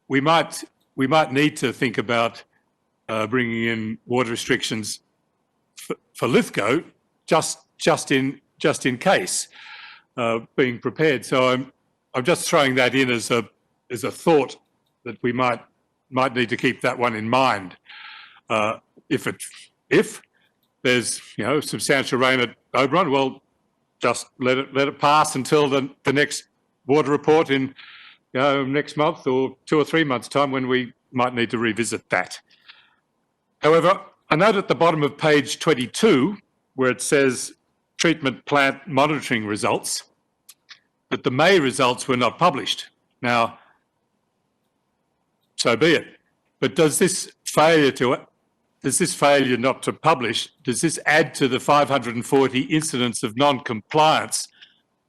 we might need to think about bringing in water restrictions for Lithgow, just in case, being prepared. So I'm just throwing that in as a thought that we might need to keep that one in mind. If there's substantial rain at Oberon, well, just let it pass until the next water report in next month or 2 or 3 months' time, when we might need to revisit that. However, I note at the bottom of page 22, where it says treatment plant monitoring results, that the May results were not published. Now, so be it. But does this failure not to publish, does this add to the 540 incidents of non-compliance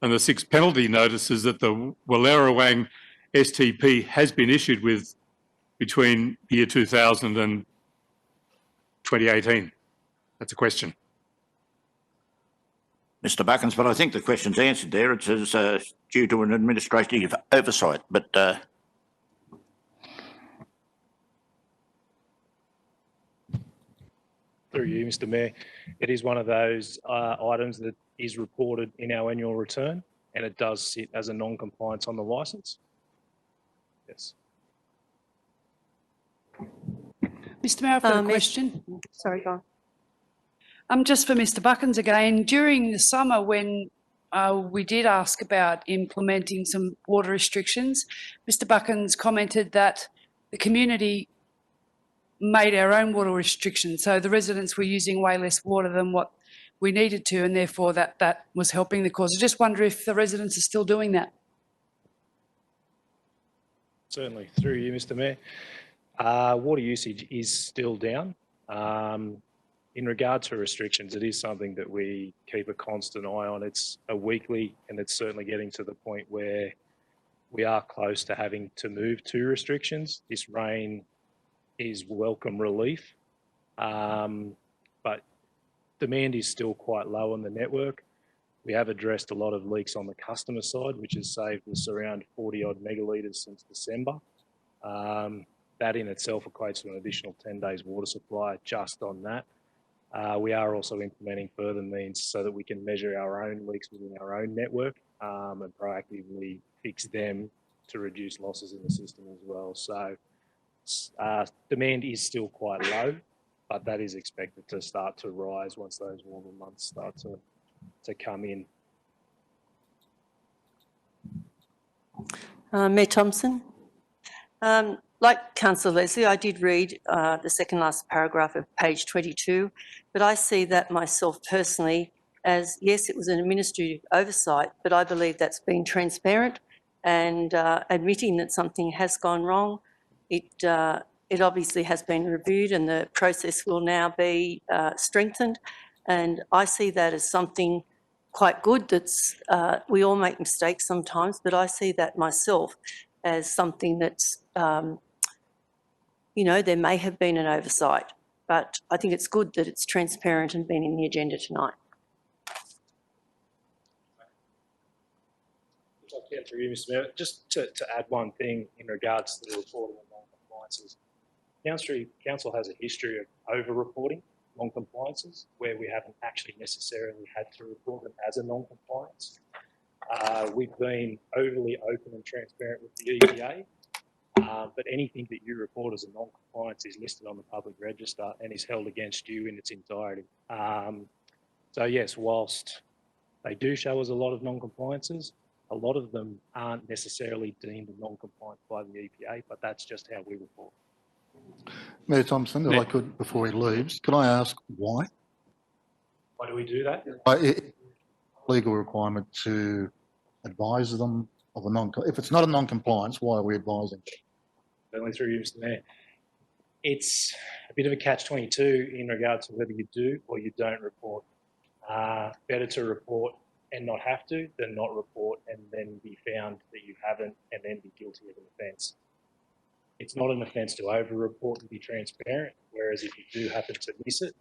and the 6 penalty notices that the Wallerawang STP has been issued with between year 2000 and 2018? That's a question.
Mr. Buckins, but I think the question's answered there. It says due to an administrative oversight, but
Through you, Mr. Mayor, it is one of those items that is reported in our annual return, and it does sit as a non-compliance on the licence. Yes.
Mr Mayor, I've got a
Miss-
question.
Sorry, go on.
Just for Mr Buckins again, during the summer when we did ask about implementing some water restrictions, Mr Buckins commented that the community made our own water restrictions. So the residents were using way less water than what we needed to, and therefore that was helping the cause. I just wonder if the residents are still doing that.
Certainly. Through you, Mr. Mayor. Water usage is still down. In regard to restrictions, it is something that we keep a constant eye on. It's a weekly, and it's certainly getting to the point where we are close to having to move to restrictions. This rain is welcome relief, but demand is still quite low on the network. We have addressed a lot of leaks on the customer side, which has saved us around 40 odd megalitres since December. That in itself equates to an additional 10 days water supply just on that. We are also implementing further means so that we can measure our own leaks within our own network and proactively fix them to reduce losses in the system as well. So demand is still quite low, but that is expected to start to rise once those warmer months start to come in.
Mayor Thompson. Like Councillor Leslie, I did read the second last paragraph of page 22, but I see that myself personally as, yes, it was an administrative oversight, but I believe that's been transparent and admitting that something has gone wrong. It obviously has been reviewed and the process will now be strengthened. And I see that as something quite good. That's we all make mistakes sometimes, but I see that myself as something that's, you know, there may have been an oversight, but I think it's good that it's transparent and been in the agenda tonight.
Through you, Mr. Mayor, just to add one thing in regards to the reporting of non-compliances. Council has a history of over-reporting non-compliances where we haven't actually necessarily had to report them as a non-compliance. We've been overly open and transparent with the EPA, but anything that you report as a non-compliance is listed on the public register and is held against you in its entirety. So yes, whilst they do show us a lot of non-compliances, a lot of them aren't necessarily deemed non-compliant by the EPA, but that's just how we report.
Mayor Thompson, if I could, before he leaves, could I ask why?
Why do we do that?
Legal requirement to advise them of a if it's not a non-compliance, why are we advising?
Certainly through you, Mr. Mayor. It's a bit of a catch-22 in regards to whether you do or you don't report. Better to report and not have to than not report and then be found that you haven't and then be guilty of an offence. It's not an offence to over-report and be transparent, whereas if you do happen to miss it,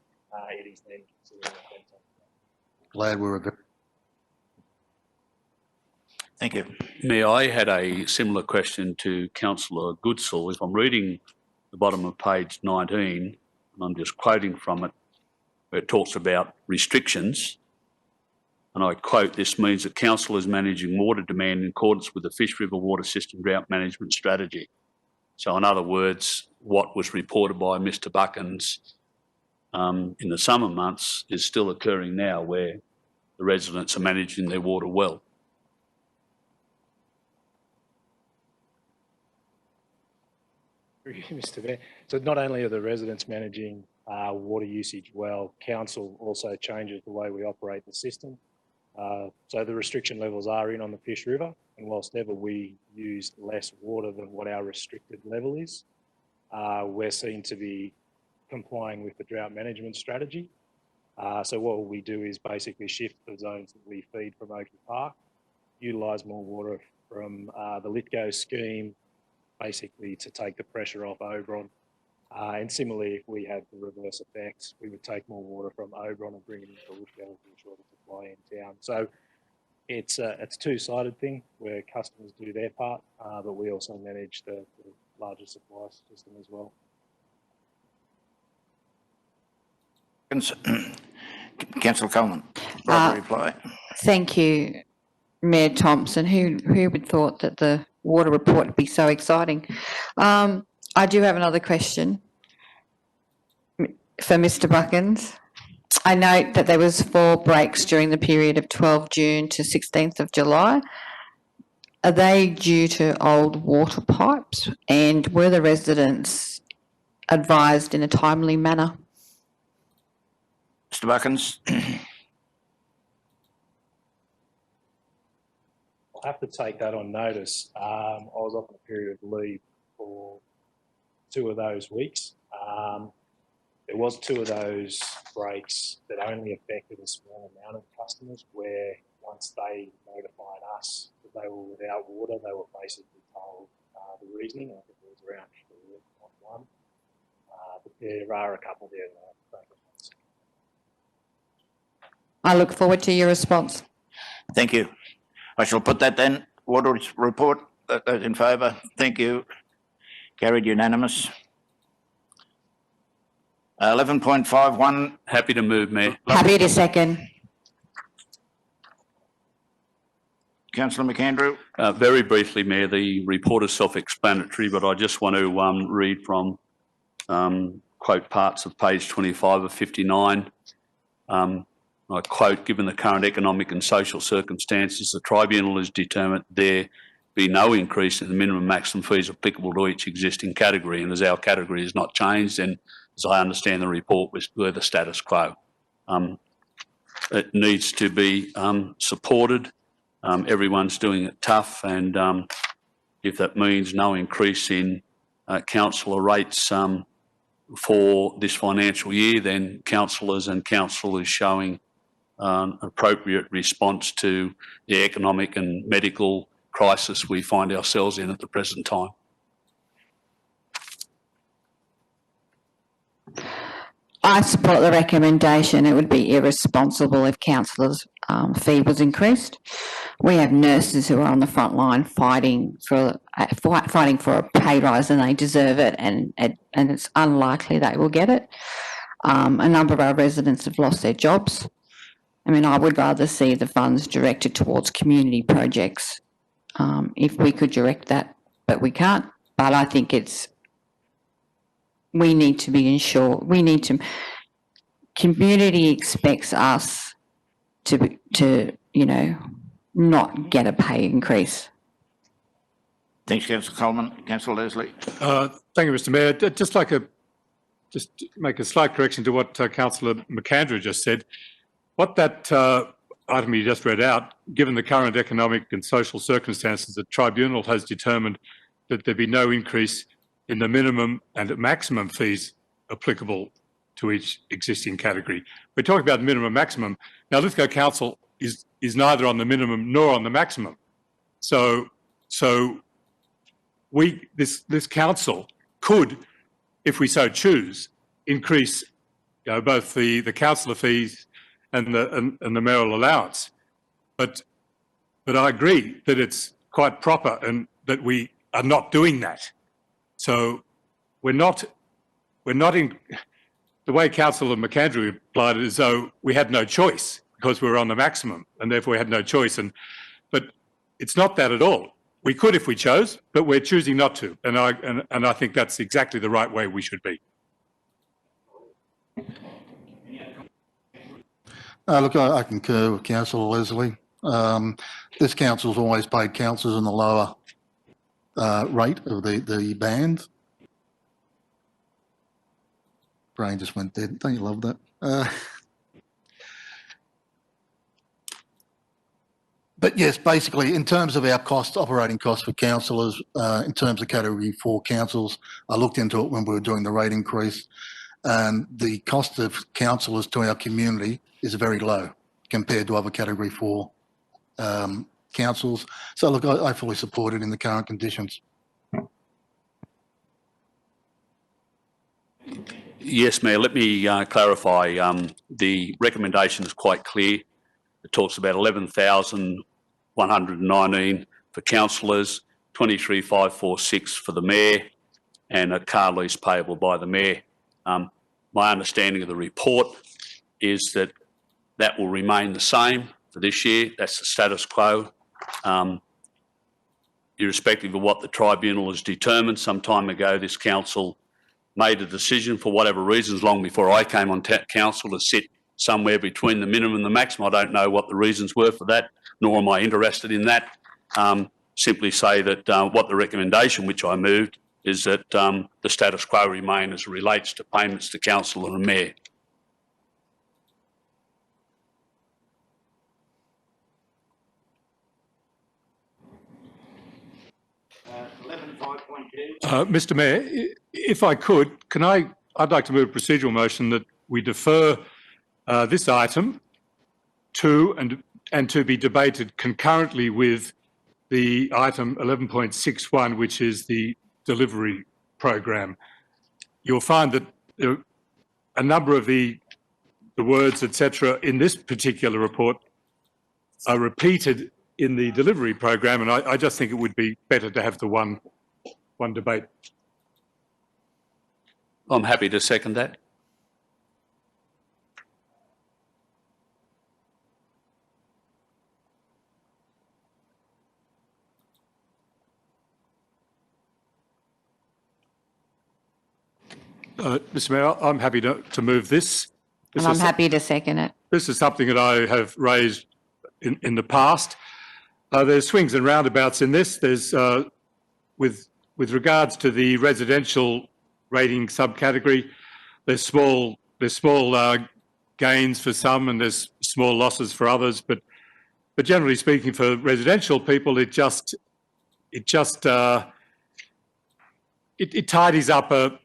it is then considered an offence.
Glad we're a
thank you.
Mayor, I had a similar question to Councillor Goodsall. If I'm reading the bottom of page 19, and I'm just quoting from it, where it talks about restrictions, and I quote, "This means that Council is managing water demand in accordance with the Fish River Water System Drought Management Strategy." So in other words, what was reported by Mr Buckins in the summer months is still occurring now, where the residents are managing their water well.
Mr. Mayor. So not only are the residents managing water usage well. Council also changes the way we operate the system. So the restriction levels are in on the Fish River, and whilst ever we use less water than what our restricted level is, we're seen to be complying with the drought management strategy. So what we do is basically shift the zones that we feed from Oakley Park, utilise more water from the Lithgow scheme, basically to take the pressure off Oberon. And similarly, if we had the reverse effects, we would take more water from Oberon and bring it into Lithgow to ensure the supply in town. So it's a two-sided thing where customers do their part, but we also manage the larger supply system as well.
Councillor Coleman, right to reply.
Thank you, Mayor Thompson. Who would thought that the water report would be so exciting? I do have another question for Mr. Buckins. I note that there was 4 breaks during the period of 12 June to 16th of July. Are they due to old water pipes, and were the residents advised in a timely manner?
Mr. Buckins.
I'll have to take that on notice. I was off on a period of leave for 2 of those weeks. There was 2 of those breaks that only affected a small amount of customers, where once they notified us that they were without water, they were basically told the reasoning. I think it was around 4.1. But there are a couple there that I don't know.
I look forward to your response.
Thank you. I shall put that then. Water report, those in favour. Thank you. Carried unanimous. 11.51.
Happy to move, Mayor.
Happy to second.
Councillor McAndrew.
Very briefly, Mayor, the report is self-explanatory, but I just want to read from quote parts of page 25 of 59. I quote, given the current economic and social circumstances, the tribunal has determined there be no increase in the minimum maximum fees applicable to each existing category. And as our category is not changed, then as I understand the report, we're the status quo. It needs to be supported. Everyone's doing it tough, and if that means no increase in councillor rates for this financial year, then councillors and council is showing appropriate response to the economic and medical crisis we find ourselves in at the present time.
I support the recommendation. It would be irresponsible if councillors' fee was increased. We have nurses who are on the front line fighting for a pay rise, and they deserve it, and it's unlikely they will get it. A number of our residents have lost their jobs. I mean, I would rather see the funds directed towards community projects if we could direct that, but we can't. But I think we need to be ensured. Community expects us to not get a pay increase.
Thanks, Councillor Coleman. Councillor Leslie.
Thank you, Mr. Mayor. Just make a slight correction to what Councillor McAndrew just said. What that item you just read out, given the current economic and social circumstances, the tribunal has determined that there be no increase in the minimum and maximum fees applicable to each existing category. We're talking about minimum maximum. Now, Lithgow Council is neither on the minimum nor on the maximum. So this council could, if we so choose, increase both the councillor fees and the mayoral allowance. But I agree that it's quite proper and that we are not doing that. So we're not in the way Councillor McAndrew applied it, as though we had no choice because we were on the maximum and therefore we had no choice. But it's not that at all. We could if we chose, but we're choosing not to. And I think that's exactly the right way we should be.
Look, I concur with Councillor Leslie. This council's always paid councillors in the lower rate of the band. brain just went dead. Don't you love that? But yes, basically, in terms of our costs, operating costs for councillors, in terms of category 4 councils, I looked into it when we were doing the rate increase, and the cost of councillors to our community is very low compared to other category 4 councils. So look, I fully support it in the current conditions.
Yes, Mayor, let me clarify. The recommendation is quite clear. It talks about 11,119 for councillors, 23,546 for the mayor, and a car lease payable by the mayor. My understanding of the report is that that will remain the same for this year. That's the status quo. Irrespective of what the tribunal has determined, some time ago this council made a decision for whatever reasons long before I came on council to sit somewhere between the minimum and the maximum. I don't know what the reasons were for that, nor am I interested in that. Simply say that what the recommendation which I moved is that the status quo remain as it relates to payments to councillor and mayor.
Mr Mayor, if I could, I'd like to move a procedural motion that we defer this item to and to be debated concurrently with the item 11.61, which is the delivery program. You'll find that a number of the words, etc., in this particular report are repeated in the delivery program, and I just think it would be better to have the one debate.
I'm happy to second that.
Mr Mayor, I'm happy to move this.
And I'm happy to second it.
This is something that I have raised in the past. There's swings and roundabouts in this. There's with regards to the residential rating subcategory, there's small gains for some and there's small losses for others. But generally speaking, for residential people, it tidies up an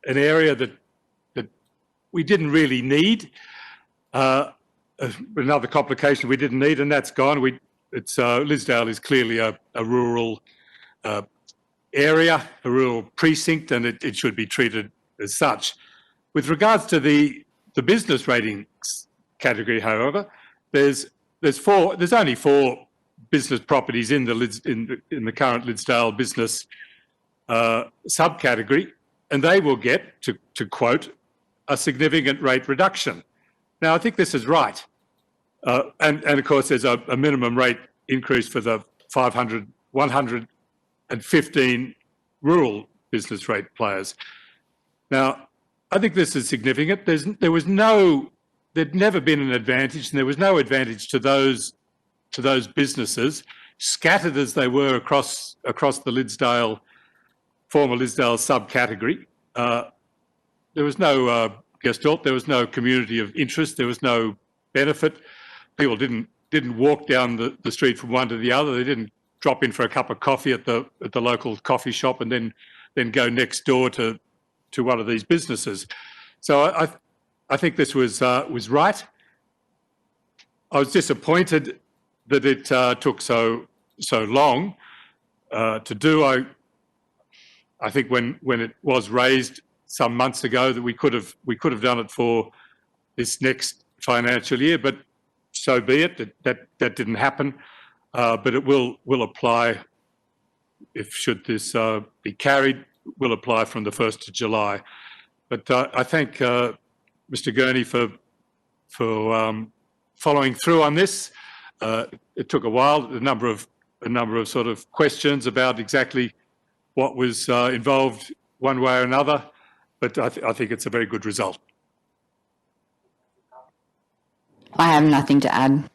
area that we didn't really need. Another complication we didn't need, and that's gone. Liddesdale is clearly a rural area, a rural precinct, and it should be treated as such. With regards to the business ratings category, however, there's only 4 business properties in the current Liddesdale business subcategory, and they will get, to quote, a significant rate reduction. Now, I think this is right. And of course, there's a minimum rate increase for the 115 rural business rate players. Now, I think this is significant. There'd never been an advantage, and there was no advantage to those businesses, scattered as they were across the former Liddesdale subcategory. There was no gestalt, there was no community of interest, there was no benefit. People didn't walk down the street from one to the other. They didn't drop in for a cup of coffee at the local coffee shop and then go next door to one of these businesses. So I think this was right. I was disappointed that it took so long to do. I think when it was raised some months ago that we could have done it for this next financial year, but so be it. That didn't happen, but it will apply. If should this be carried, will apply from the 1st of July. But I thank Mr. Gurney for following through on this. It took a while, a number of sort of questions about exactly what was involved one way or another, but I think it's a very good result.
I have nothing to add.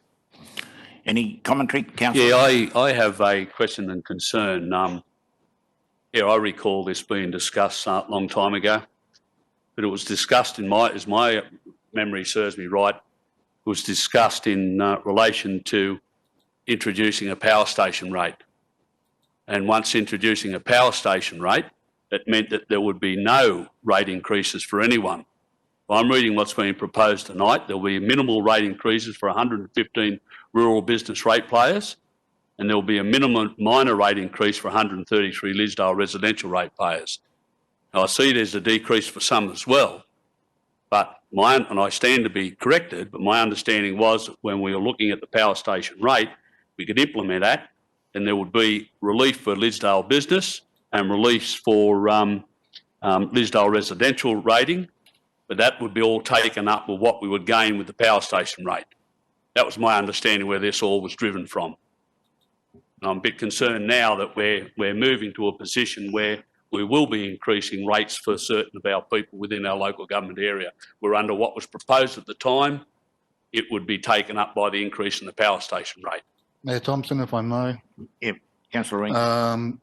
Any commentary, councillor?
Yeah, I have a question and concern. I recall this being discussed a long time ago, but it was discussed as my memory serves me right, it was discussed in relation to introducing a power station rate. And once introducing a power station rate, it meant that there would be no rate increases for anyone. Well, I'm reading what's being proposed tonight. There'll be minimal rate increases for 115 rural business rate players, and there'll be a minimum minor rate increase for 133 Lisdale residential rate payers. Now, I see there's a decrease for some as well, but and I stand to be corrected, but my understanding was that when we were looking at the power station rate, we could implement that, and there would be relief for Lisdale business and relief for Lisdale residential rating, but that would be all taken up with what we would gain with the power station rate. That was my understanding where this all was driven from. And I'm a bit concerned now that we're moving to a position where we will be increasing rates for certain of our people within our local government area. We're under what was proposed at the time, it would be taken up by the increase in the power station rate.
Mayor Thompson, if I may.
Yep, Councillor Ring.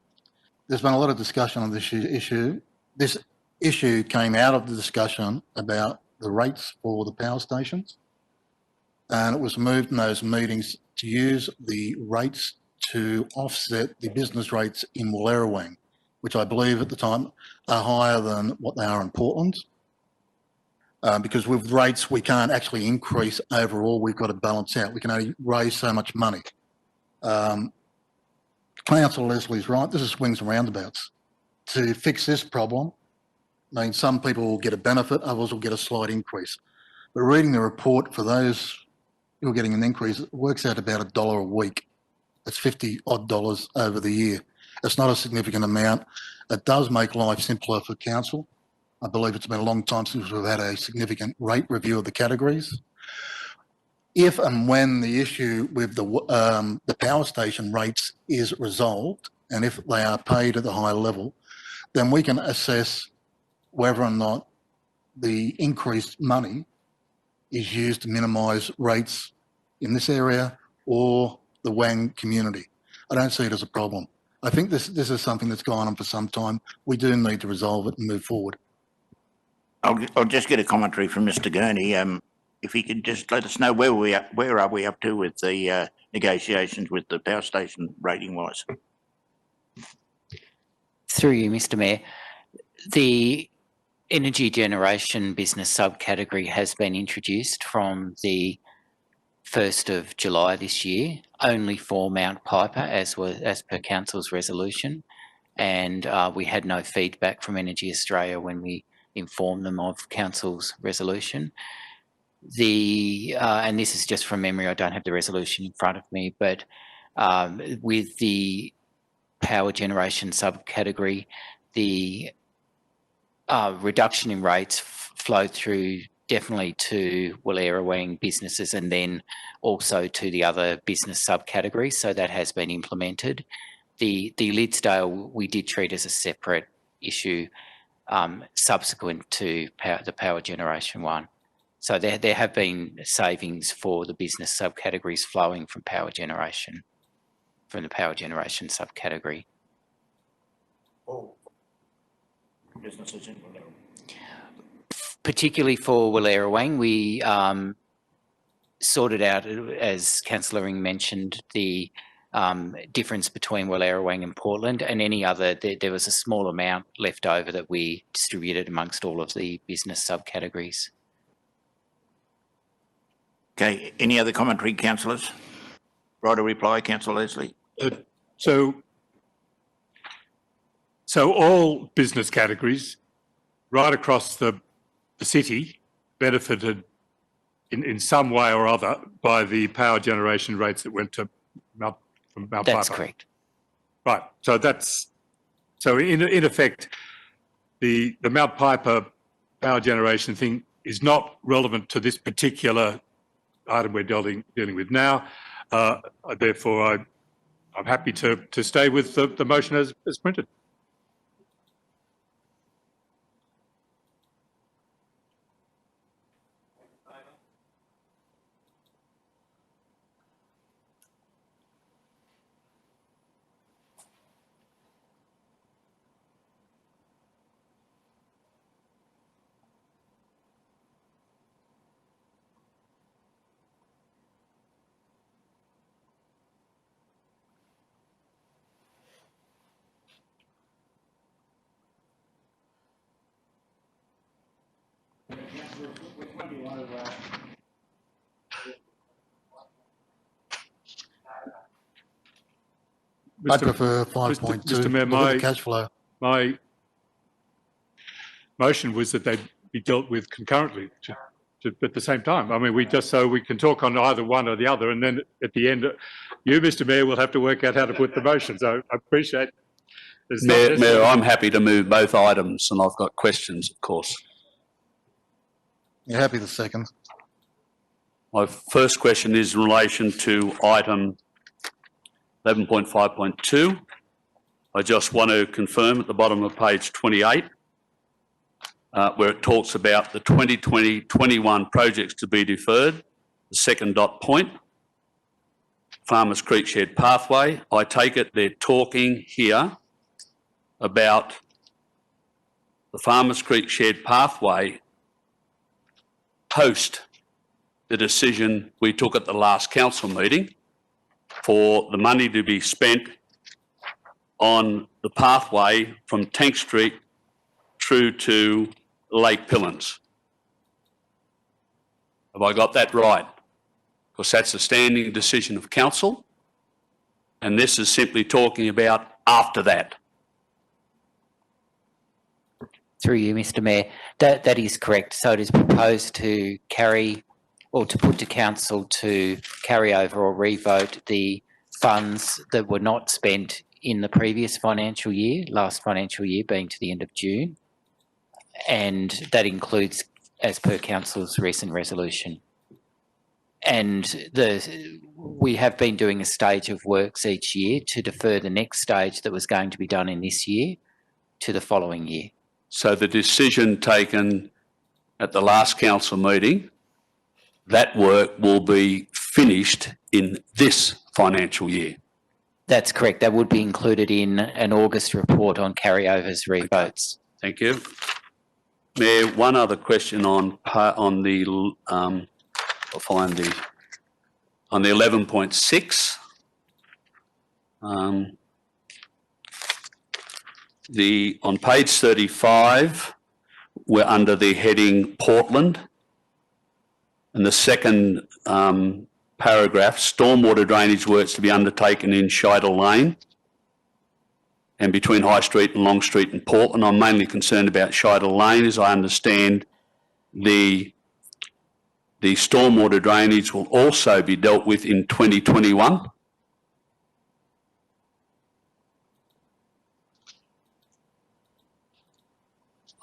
There's been a lot of discussion on this issue. This issue came out of the discussion about the rates for the power stations, and it was moved in those meetings to use the rates to offset the business rates in Wallerawang, which I believe at the time are higher than what they are in Portland. Because with rates, we can't actually increase overall. We've got to balance out. We can only raise so much money. Councillor Leslie's right. This is swings and roundabouts. To fix this problem, I mean, some people will get a benefit, others will get a slight increase. But reading the report for those who are getting an increase, it works out about $1 a week. That's $50 odd over the year. It's not a significant amount. It does make life simpler for council. I believe it's been a long time since we've had a significant rate review of the categories. If and when the issue with the power station rates is resolved, and if they are paid at the high level, then we can assess whether or not the increased money is used to minimise rates in this area or the Wang community. I don't see it as a problem. I think this is something that's gone on for some time. We do need to resolve it and move forward.
I'll just get a commentary from Mr. Gurney. If he could just let us know where are we up to with the negotiations with the power station rating wise?
Through you, Mr. Mayor, the energy generation business subcategory has been introduced from the 1st of July this year, only for Mount Piper as per Council's resolution, and we had no feedback from Energy Australia when we informed them of Council's resolution. And this is just from memory, I don't have the resolution in front of me, but with the power generation subcategory, the reduction in rates flowed through definitely to Wallerawang businesses and then also to the other business subcategories. So that has been implemented. The Lidsdale we did treat as a separate issue subsequent to the power generation one. So there have been savings for the business subcategories flowing from power generation, from the power generation subcategory.
Oh, businesses in Wallerawang.
Particularly for Wallerawang, we sorted out, as Councillor Ring mentioned, the difference between Wallerawang and Portland, and any other, there was a small amount left over that we distributed amongst all of the business subcategories.
Okay, any other commentary, councillors? Right, a reply, Councillor Leslie.
So all business categories right across the city benefited in some way or other by the power generation rates that went to Mount Piper.
That's correct.
Right. So in effect, the Mount Piper power generation thing is not relevant to this particular item we're dealing with now. Therefore, I'm happy to stay with the motion as printed.
I'd prefer 5.2.
Mr. Mayor,
Look at the cash flow.
my motion was that they be dealt with concurrently at the same time. I mean, we just so we can talk on either one or the other, and then at the end, you, Mr. Mayor, will have to work out how to put the motion. So I appreciate.
Mayor, I'm happy to move both items, and I've got questions, of course.
You're happy the second?
My first question is in relation to item 11.5.2. I just want to confirm at the bottom of page 28, where it talks about the 2020-21 projects to be deferred, the second dot point, Farmers Creek Shared Pathway. I take it they're talking here about the Farmers Creek Shared Pathway post the decision we took at the last council meeting for the money to be spent on the pathway from Tank Street through to Lake Pillins. Have I got that right? Because that's a standing decision of council, and this is simply talking about after that.
Through you, Mr. Mayor, that is correct. So it is proposed to carry or to put to council to carry over or revote the funds that were not spent in the previous financial year, last financial year being to the end of June. And that includes as per council's recent resolution. And we have been doing a stage of works each year to defer the next stage that was going to be done in this year to the following year.
So the decision taken at the last council meeting, that work will be finished in this financial year.
That's correct. That would be included in an August report on carryovers revotes.
Thank you. Mayor, one other question on the I'll find on the 11.6. On page 35, we're under the heading Portland, and the second paragraph, stormwater drainage works to be undertaken in Scheidel Lane and between High Street and Long Street in Portland. I'm mainly concerned about Scheidel Lane. As I understand, the stormwater drainage will also be dealt with in 2021.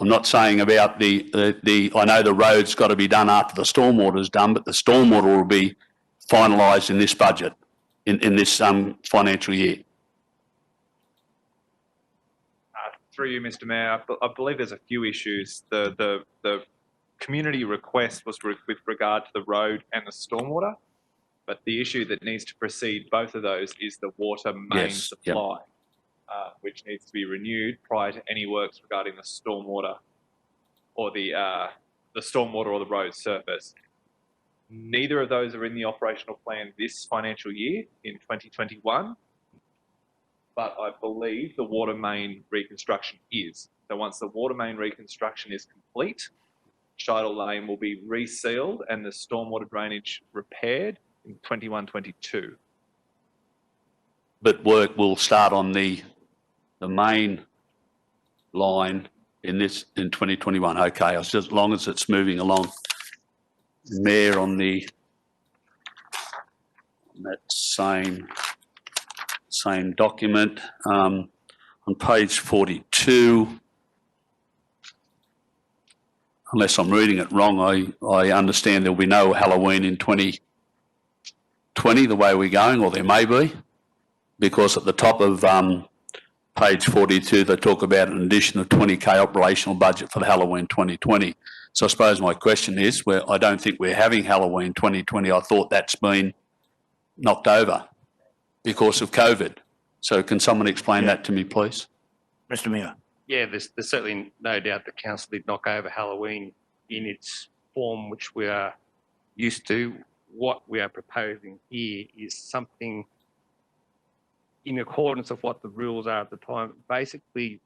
I'm not saying about I know the road's got to be done after the stormwater's done, but the stormwater will be finalised in this budget, in this financial year.
Through you, Mr. Mayor, I believe there's a few issues. The community request was with regard to the road and the stormwater, but the issue that needs to precede both of those is the water main supply, which needs to be renewed prior to any works regarding the stormwater or the stormwater or the road surface. Neither of those are in the operational plan this financial year in 2021, but I believe the water main reconstruction is. So once the water main reconstruction is complete, Scheidel Lane will be resealed and the stormwater drainage repaired in 21-22.
But work will start on the main line in 2021. Okay, as long as it's moving along. Mayor, on that same document, on page 42, unless I'm reading it wrong, I understand there'll be no Halloween in 2020 the way we're going, or there may be, because at the top of page 42, they talk about an addition of 20k operational budget for the Halloween 2020. So I suppose my question is, I don't think we're having Halloween 2020. I thought that's been knocked over because of COVID. So can someone explain that to me, please?
Mr. Mayor.
Yeah, there's certainly no doubt that council did knock over Halloween in its form, which we are used to. What we are proposing here is something in accordance with what the rules are at the time, basically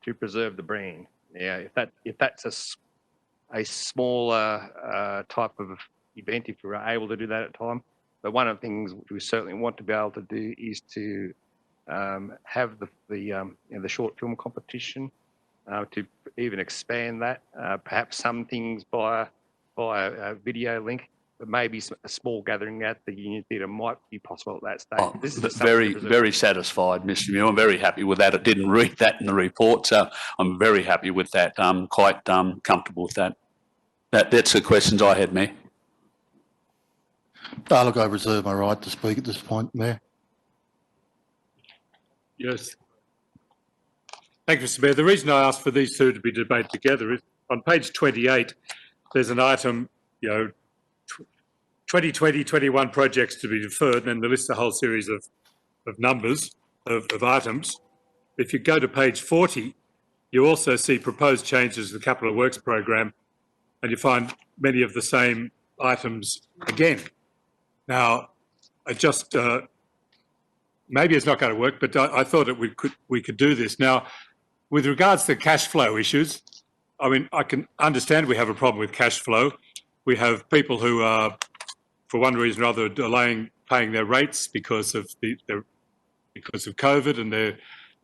to preserve the brand. Now, if that's a smaller type of event if we're able to do that at time. But one of the things we certainly want to be able to do is to have the short film competition, to even expand that, perhaps some things via a video link, but maybe a small gathering at the Union Theatre might be possible at that stage.
Oh,
This is just
very,
something to
very satisfied, Mr. Muir. I'm very happy with that. I didn't read that in the report, so I'm very happy with that. I'm quite comfortable with that. That's the questions I had, Mayor.
Look, I reserve my right to speak at this point, Mayor.
Yes. Thank you, Mr. Mayor. The reason I asked for these two to be debated together is on page 28, there's an item, 2020-21 projects to be deferred, and then the list a whole series of numbers of items. If you go to page 40, you also see proposed changes to the Capital Works program, and you find many of the same items again. Now, I just maybe it's not going to work, but I thought that we could do this. Now, with regards to cash flow issues, I mean, I can understand we have a problem with cash flow. We have people who are, for one reason or other, delaying paying their rates because of COVID, and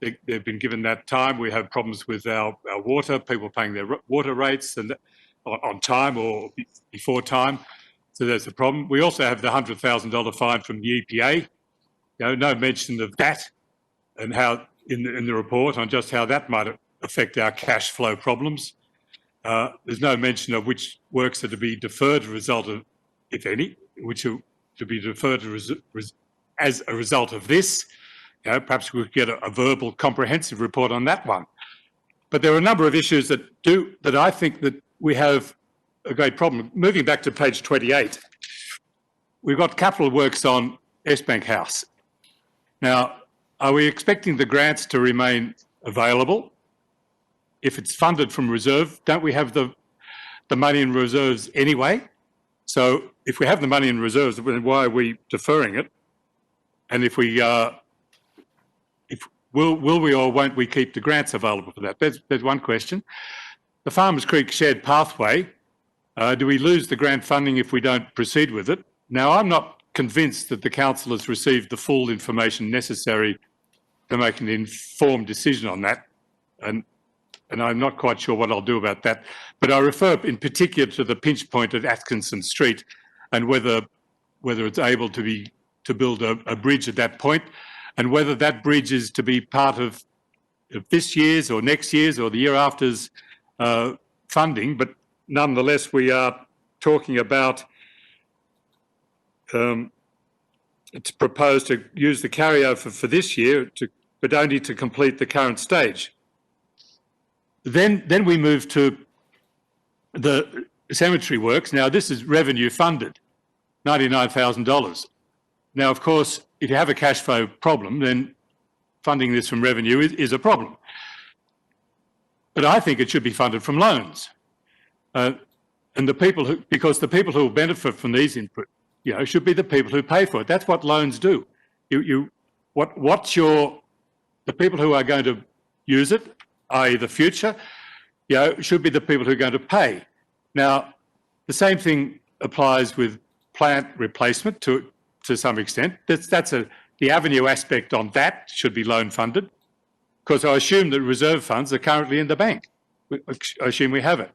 they've been given that time. We have problems with our water, people paying their water rates and on time or before time. So there's a problem. We also have the $100,000 fine from the EPA. No mention of that, and how in the report on just how that might affect our cash flow problems. There's no mention of which works are to be deferred as a result of, if any, which are to be deferred as a result of this. Perhaps we could get a verbal comprehensive report on that one. But there are a number of issues that I think that we have a great problem. Moving back to page 28, we've got capital works on Bank House. Now, are we expecting the grants to remain available? If it's funded from reserve, don't we have the money in reserves anyway? So if we have the money in reserves, then why are we deferring it? And if we will we or won't we keep the grants available for that? There's one question. The Farmers Creek shared pathway, do we lose the grant funding if we don't proceed with it? Now, I'm not convinced that the council has received the full information necessary to make an informed decision on that, and I'm not quite sure what I'll do about that. But I refer in particular to the pinch point at Atkinson Street, and whether it's able to build a bridge at that point, and whether that bridge is to be part of this year's or next year's or the year after's funding. But nonetheless, we are talking about it's proposed to use the carryover for this year, but only to complete the current stage. Then we move to the cemetery works. Now, this is revenue funded, $99,000. Now, of course, if you have a cash flow problem, then funding this from revenue is a problem. But I think it should be funded from loans. And because the people who will benefit from these input, should be the people who pay for it. That's what loans do. The people who are going to use it, i.e. the future, should be the people who are going to pay. Now, the same thing applies with plant replacement to some extent. The avenue aspect on that should be loan funded, because I assume that reserve funds are currently in the bank. I assume we have it.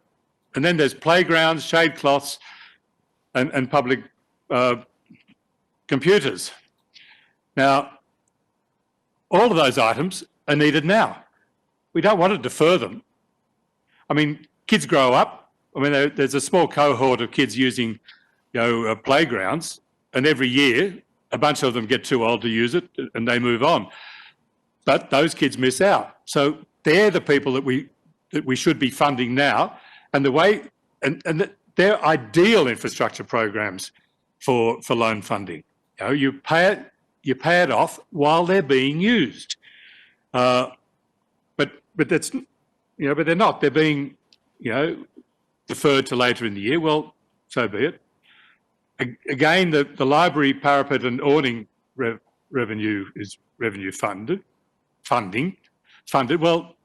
And then there's playgrounds, shade cloths, and public computers. Now, all of those items are needed now. We don't want to defer them. I mean, kids grow up. I mean, there's a small cohort of kids using, playgrounds, and every year a bunch of them get too old to use it and they move on. But those kids miss out. So they're the people that we should be funding now, and they're ideal infrastructure programs for loan funding. You pay it off while they're being used. But that's, but they're not. They're being, deferred to later in the year. Well, so be it. Again, the library parapet and awning revenue is revenue funded. Well,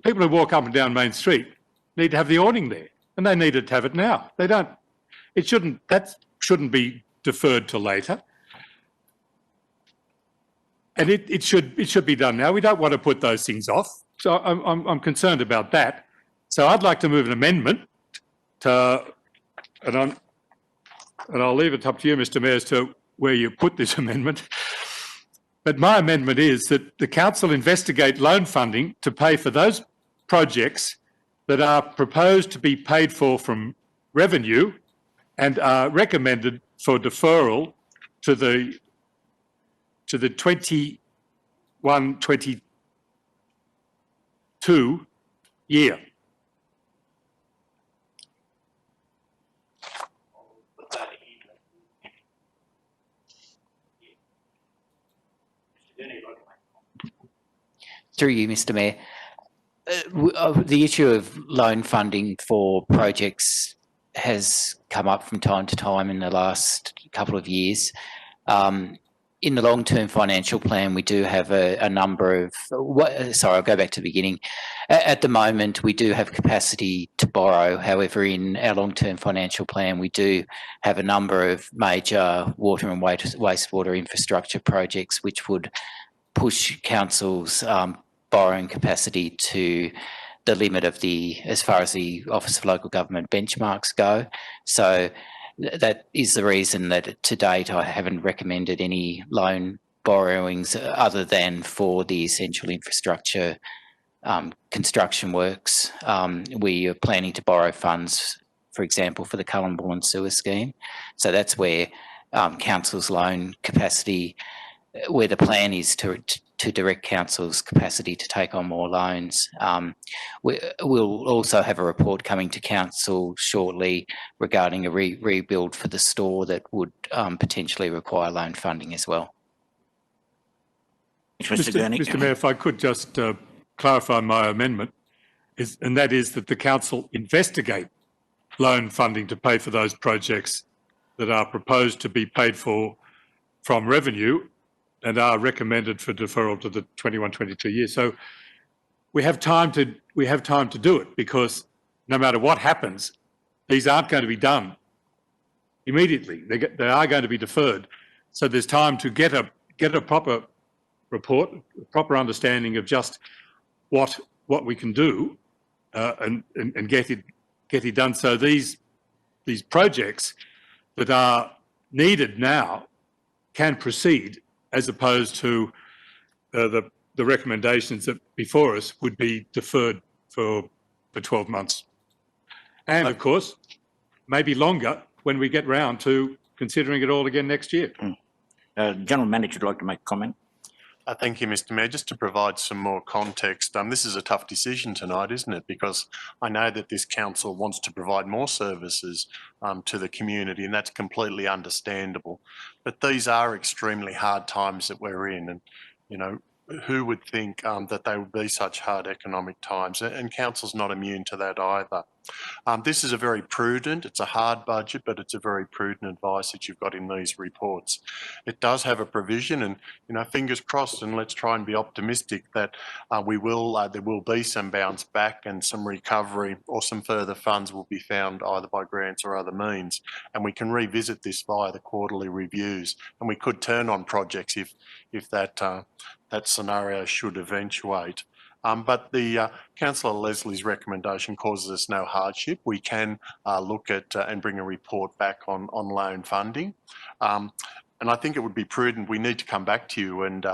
people who walk up and down Main Street need to have the awning there. and they needed to have it now. They don't, that shouldn't be deferred to later. And it should be done now. We don't want to put those things off. So I'm concerned about that. So I'd like to move an amendment to, and I'll leave it up to you, Mr. Mayor, as to where you put this amendment. But my amendment is that the council investigate loan funding to pay for those projects that are proposed to be paid for from revenue and are recommended for deferral to the 21-22 year.
Through you, Mr. Mayor. The issue of loan funding for projects has come up from time to time in the last couple of years. In the long-term financial plan, we do have a number of, I'll go back to the beginning. At the moment, we do have capacity to borrow. However, in our long-term financial plan, we do have a number of major water and wastewater infrastructure projects which would push councils' borrowing capacity to the limit of as far as the Office of Local Government benchmarks go. So that is the reason that to date I haven't recommended any loan borrowings other than for the essential infrastructure construction works. We are planning to borrow funds, for example, for the Cullenborn Sewer Scheme. So that's where council's loan capacity, where the plan is to direct council's capacity to take on more loans. We'll also have a report coming to council shortly regarding a rebuild for the store that would potentially require loan funding as well.
Mr. Mayor, if I could just clarify my amendment, and that is that the council investigate loan funding to pay for those projects that are proposed to be paid for from revenue and are recommended for deferral to the 21-22 year. So we have time to do it, because no matter what happens, these aren't going to be done immediately. They are going to be deferred. So there's time to get a proper report, a proper understanding of just what we can do and get it done. So these projects that are needed now can proceed, as opposed to the recommendations that before us would be deferred for 12 months. And of course, maybe longer when we get round to considering it all again next year.
General Manager would like to make a comment.
Thank you, Mr. Mayor. Just to provide some more context, this is a tough decision tonight, isn't it? Because I know that this council wants to provide more services to the community, and that's completely understandable. But these are extremely hard times that we're in, and you know, who would think that they would be such hard economic times? And council's not immune to that either. This is a very prudent, it's a hard budget, but it's a very prudent advice that you've got in these reports. It does have a provision, and you know, fingers crossed, and let's try and be optimistic that there will be some bounce back and some recovery, or some further funds will be found either by grants or other means, and we can revisit this via the quarterly reviews, and we could turn on projects if that scenario should eventuate. But the Councillor Leslie's recommendation causes us no hardship. We can look at and bring a report back on loan funding. And I think it would be prudent, we need to come back to you and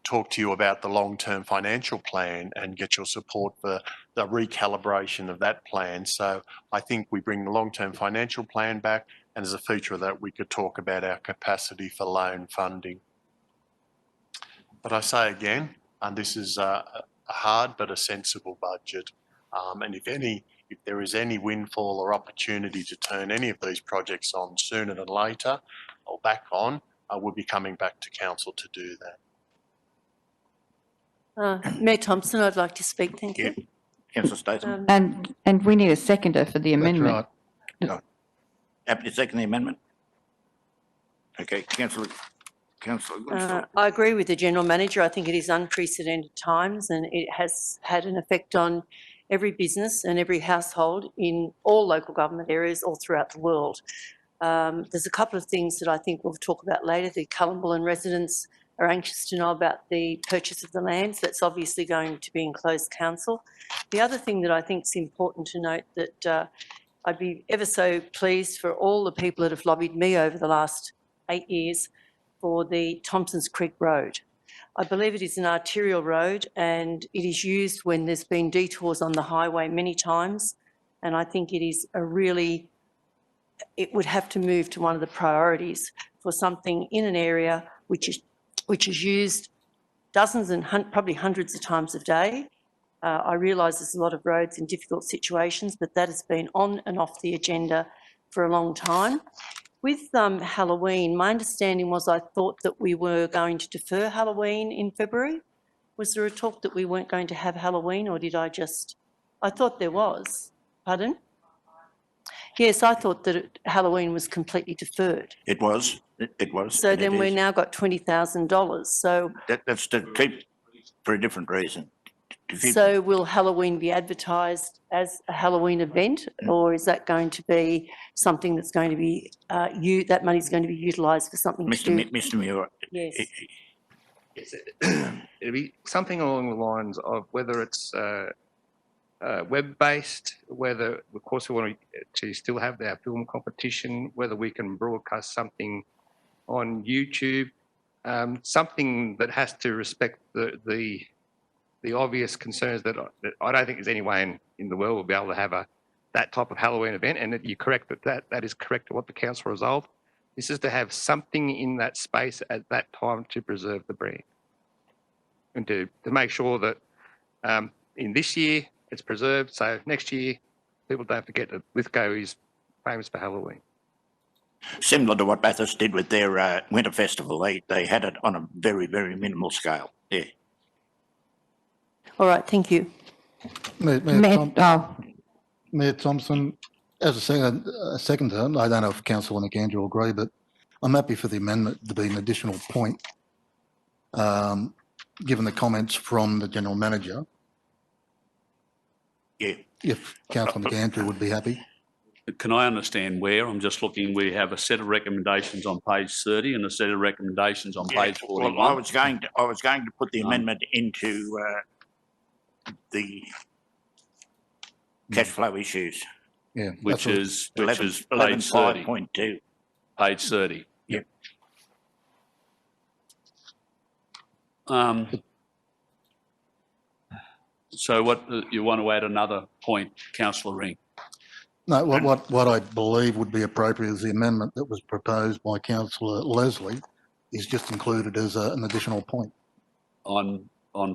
talk to you about the long-term financial plan and get your support for the recalibration of that plan. So I think we bring the long-term financial plan back, and as a feature of that, we could talk about our capacity for loan funding. But I say again, and this is a hard but a sensible budget. And if there is any windfall or opportunity to turn any of these projects on sooner than later, or back on, we'll be coming back to council to do that.
Mayor Thompson, I'd like to speak. Thank you.
Councillor Statham.
And we need a seconder for the amendment.
That's right.
Happy to second the amendment? Okay, Councillor.
I agree with the General Manager. I think it is unprecedented times, and it has had an effect on every business and every household in all local government areas all throughout the world. There's a couple of things that I think we'll talk about later. The Cullumbullen residents are anxious to know about the purchase of the lands. That's obviously going to be in closed council. The other thing that I think is important to note that I'd be ever so pleased for all the people that have lobbied me over the last 8 years for the Thompsons Creek Road. I believe it is an arterial road and it is used when there's been detours on the highway many times. And I think it is it would have to move to one of the priorities for something in an area which is used dozens and probably hundreds of times a day. I realise there's a lot of roads in difficult situations, but that has been on and off the agenda for a long time. With Halloween, my understanding was I thought that we were going to defer Halloween in February. Was there a talk that we weren't going to have Halloween, or did I thought there was. Pardon? Yes, I thought that Halloween was completely deferred.
It was. It was.
So
and
then
it
we've
is.
now got $20,000. So,
That's to keep for a different reason.
so will Halloween be advertised as a Halloween event, or is that going to be something that's going to be, that money's going to be utilised for something to do?
Mr. Muir,
Yes.
It'll be something along the lines of whether it's web-based, whether, of course, we want to still have our film competition, whether we can broadcast something on YouTube, something that has to respect the obvious concerns that I don't think there's any way in the world we'll be able to have that type of Halloween event. And you're correct that is correct to what the council resolved. This is to have something in that space at that time to preserve the brand and to make sure that in this year it's preserved, so next year people don't forget that Lithgow is famous for Halloween.
similar to what Bathurst did with their winter festival, they had it on a very, very minimal scale. Yeah.
All right, thank you.
Mayor Thompson, as a seconder, I don't know if Councillor McAndrew will agree, but I'm happy for the amendment to be an additional point, given the comments from the General Manager.
Yeah.
If Councillor McAndrew would be happy.
Can I understand where? I'm just looking, we have a set of recommendations on page 30 and a set of recommendations on page 41.
Well, I was going to put the amendment into the cash flow issues.
Yeah.
Which is page 30.
11.5.2.
Page 30.
Yep.
So what, you want to add another point, Councillor Ring?
No, what I believe would be appropriate is the amendment that was proposed by Councillor Leslie is just included as an additional point.
On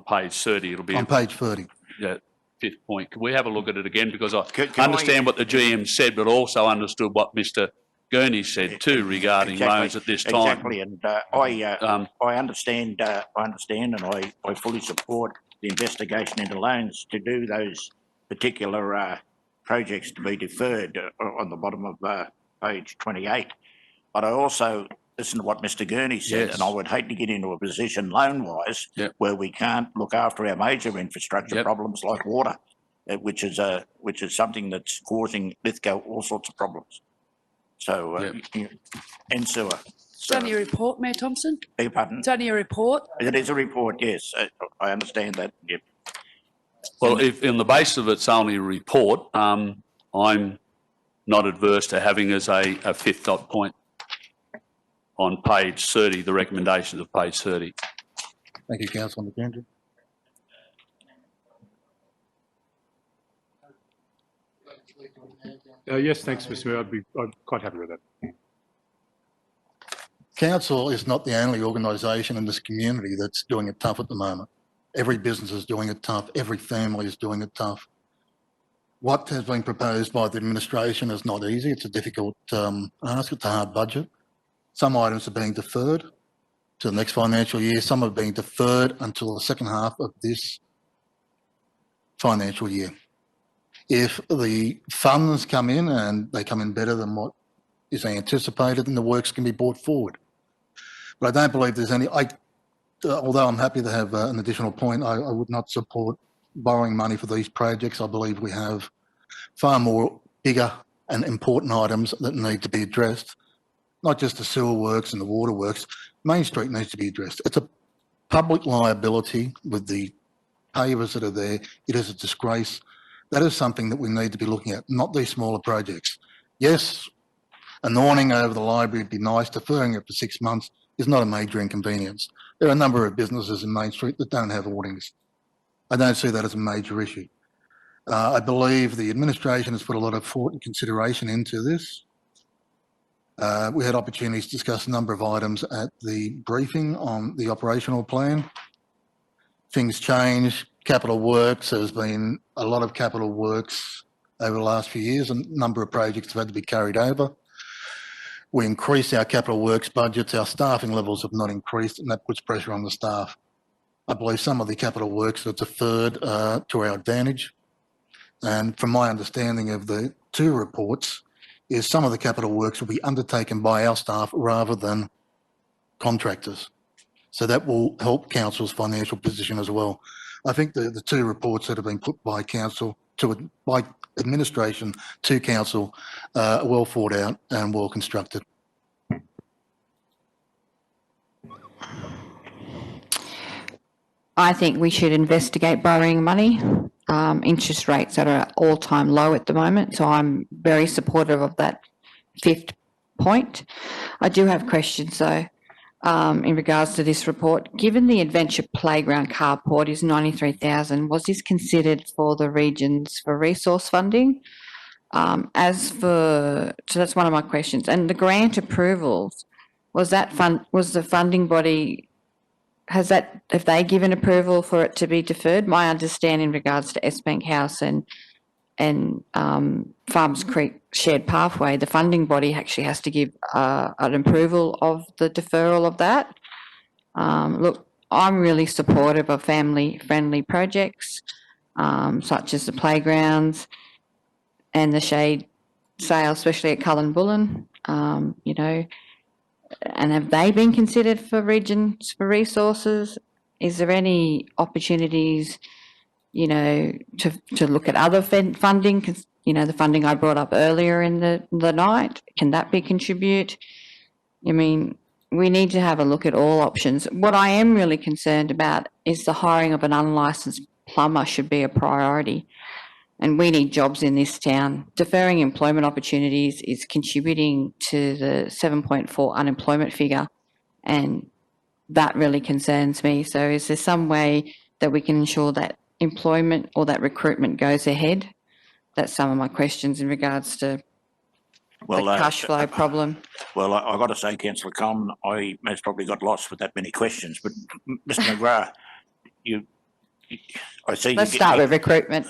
page 30, it'll be.
On page 30.
Yeah, fifth point. Can we have a look at it again? Because I
Can
understand what the GM said, but also understood what Mr. Gurney said too regarding loans at this time.
Exactly, and I understand, and I fully support the investigation into loans to do those particular projects to be deferred on the bottom of page 28. But I also listen to what Mr. Gurney said,
Yes.
and I would hate to get into a position loan-wise where we can't look after our major infrastructure problems like water, which is something that's causing Lithgow all sorts of problems. So, and sewer.
It's only a report, Mayor Thompson.
Beg your pardon?
It's only a report.
It is a report, yes. I understand that. Yep.
Well, if in the base of it's only a report, I'm not adverse to having as a fifth dot point on page 30, the recommendations of page 30.
Thank you, Councillor McAndrew.
Yes, thanks, Mr. Mayor. I'm quite happy with that.
Council is not the only organisation in this community that's doing it tough at the moment. Every business is doing it tough. Every family is doing it tough. What has been proposed by the administration is not easy. It's a difficult ask. It's a hard budget. Some items are being deferred to the next financial year. Some are being deferred until the second half of this financial year. If the funds come in and they come in better than what is anticipated, then the works can be brought forward. But I don't believe there's any, although I'm happy to have an additional point, I would not support borrowing money for these projects. I believe we have far more bigger and important items that need to be addressed, not just the sewer works and the water works. Main Street needs to be addressed. It's a public liability with the pavers that are there. It is a disgrace. That is something that we need to be looking at, not these smaller projects. Yes, an awning over the library would be nice. Deferring it for 6 months is not a major inconvenience. There are a number of businesses in Main Street that don't have awnings. I don't see that as a major issue. I believe the administration has put a lot of thought and consideration into this. We had opportunities to discuss a number of items at the briefing on the operational plan. Things change. Capital works, there's been a lot of capital works over the last few years. A number of projects have had to be carried over. We increase our capital works budgets. Our staffing levels have not increased, and that puts pressure on the staff. I believe some of the capital works are deferred to our advantage. And from my understanding of the two reports, is some of the capital works will be undertaken by our staff rather than contractors. So that will help council's financial position as well. I think the two reports that have been put by council by administration to council are well thought out and well constructed.
I think we should investigate borrowing money. Interest rates are at an all-time low at the moment, so I'm very supportive of that fifth point. I do have questions though. In regards to this report, given the adventure playground carport is 93,000, was this considered for the regions for resource funding? So that's one of my questions. And the grant approvals, was the funding body, have they given approval for it to be deferred? My understanding in regards to Bank House and Farms Creek Shared Pathway, the funding body actually has to give an approval of the deferral of that. Look, I'm really supportive of family-friendly projects, such as the playgrounds and the shade sale, especially at Cullen you know. And have they been considered for regions for resources? Is there any opportunities, you know, to look at other funding? Because, you know, the funding I brought up earlier in the night, can that be contribute? I mean, we need to have a look at all options. What I am really concerned about is the hiring of an unlicensed plumber should be a priority. And we need jobs in this town. Deferring employment opportunities is contributing to the 7.4 unemployment figure, and that really concerns me. So is there some way that we can ensure that employment or that recruitment goes ahead? That's some of my questions in regards to the cash flow problem.
Well, I've got to say, Councillor Coleman, I most probably got lost with that many questions, but Mr McGrath, I see.
Let's start with recruitment.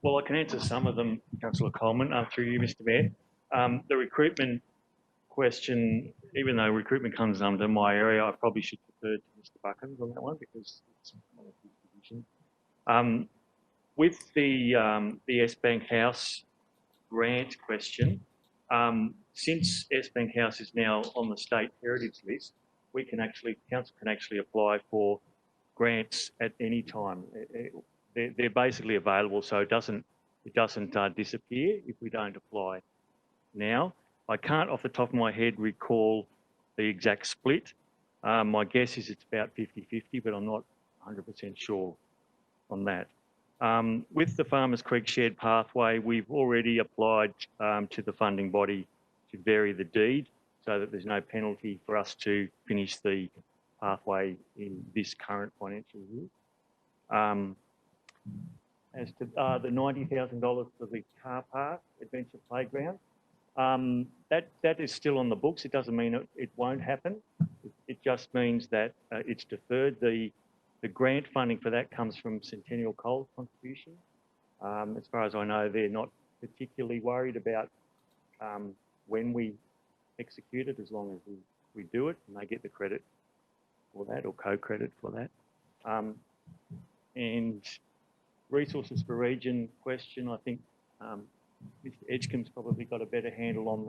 Well, I can answer some of them, Councillor Coleman, through you, Mr Mayor. The recruitment question, even though recruitment comes under my area, I probably should defer to Mr Buckins on that one because it's one of his division. With the Bank House grant question, since Bank House is now on the state heritage list, council can actually apply for grants at any time. They're basically available, so it doesn't disappear if we don't apply now. I can't off the top of my head recall the exact split. My guess is it's about 50-50, but I'm not 100% sure on that. With the Farmers Creek Shared Pathway, we've already applied to the funding body to vary the deed so that there's no penalty for us to finish the pathway in this current financial year. As to the $90,000 for the car park adventure playground, that is still on the books. It doesn't mean it won't happen. It just means that it's deferred. The grant funding for that comes from Centennial Coal's contribution. As far as I know, they're not particularly worried about when we execute it, as long as we do it and they get the credit for that or co-credit for that. And resources for region question, I think Mr Edgecombe's probably got a better handle on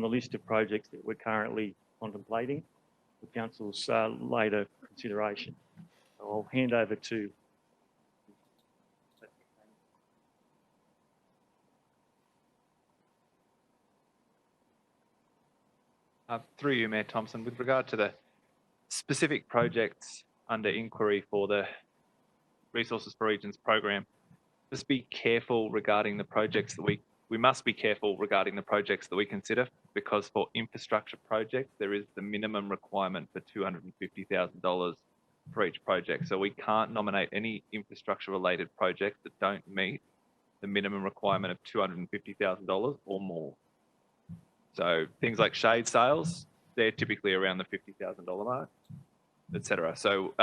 the list of projects that we're currently contemplating for council's later consideration. So I'll hand over to
Through you, Mayor Thompson, with regard to the specific projects under inquiry for the Resources for Regions program, just be careful regarding the projects that we must be careful regarding the projects that we consider, because for infrastructure projects, there is the minimum requirement for $250,000 for each project. So we can't nominate any infrastructure related projects that don't meet the minimum requirement of $250,000 or more. So things like shade sales, they're typically around the $50,000 mark, etc. So,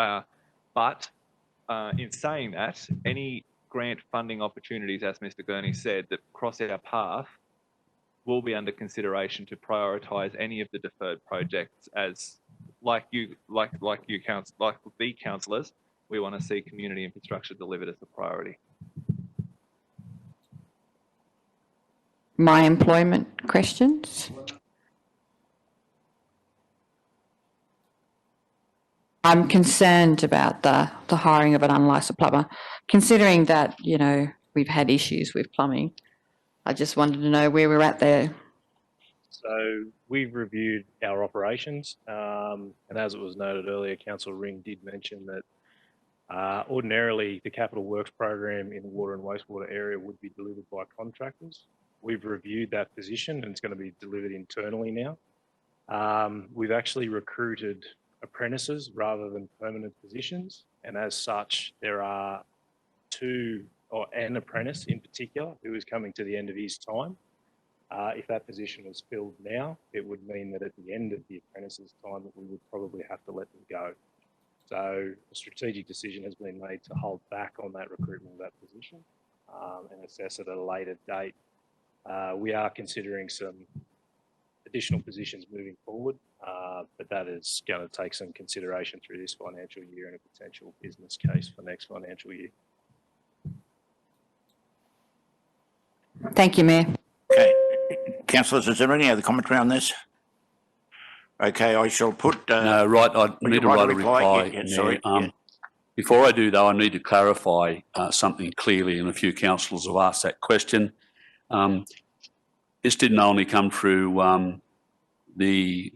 in saying that, any grant funding opportunities, as Mr. Gurney said, that cross our path will be under consideration to prioritise any of the deferred projects. As like the councillors, we want to see community infrastructure delivered as a priority.
My employment questions. I'm concerned about the hiring of an unlicensed plumber, considering that, you know, we've had issues with plumbing. I just wanted to know where we're at there.
So we've reviewed our operations, and as it was noted earlier, Councillor Ring did mention that ordinarily the capital works program in the water and wastewater area would be delivered by contractors. We've reviewed that position and it's going to be delivered internally now. We've actually recruited apprentices rather than permanent positions, and as such there are an apprentice in particular who is coming to the end of his time. If that position was filled now, it would mean that at the end of the apprentice's time that we would probably have to let them go. So a strategic decision has been made to hold back on that recruitment of that position and assess it at a later date. We are considering some additional positions moving forward, but that is going to take some consideration through this financial year and a potential business case for next financial year.
Thank you, Mayor.
Okay. Councillors, is there any other commentary on this? Okay, I shall put...
no, right, I need to write a reply.
Yeah, sorry.
Before I do, though, I need to clarify something clearly, and a few councillors have asked that question. This didn't only come through the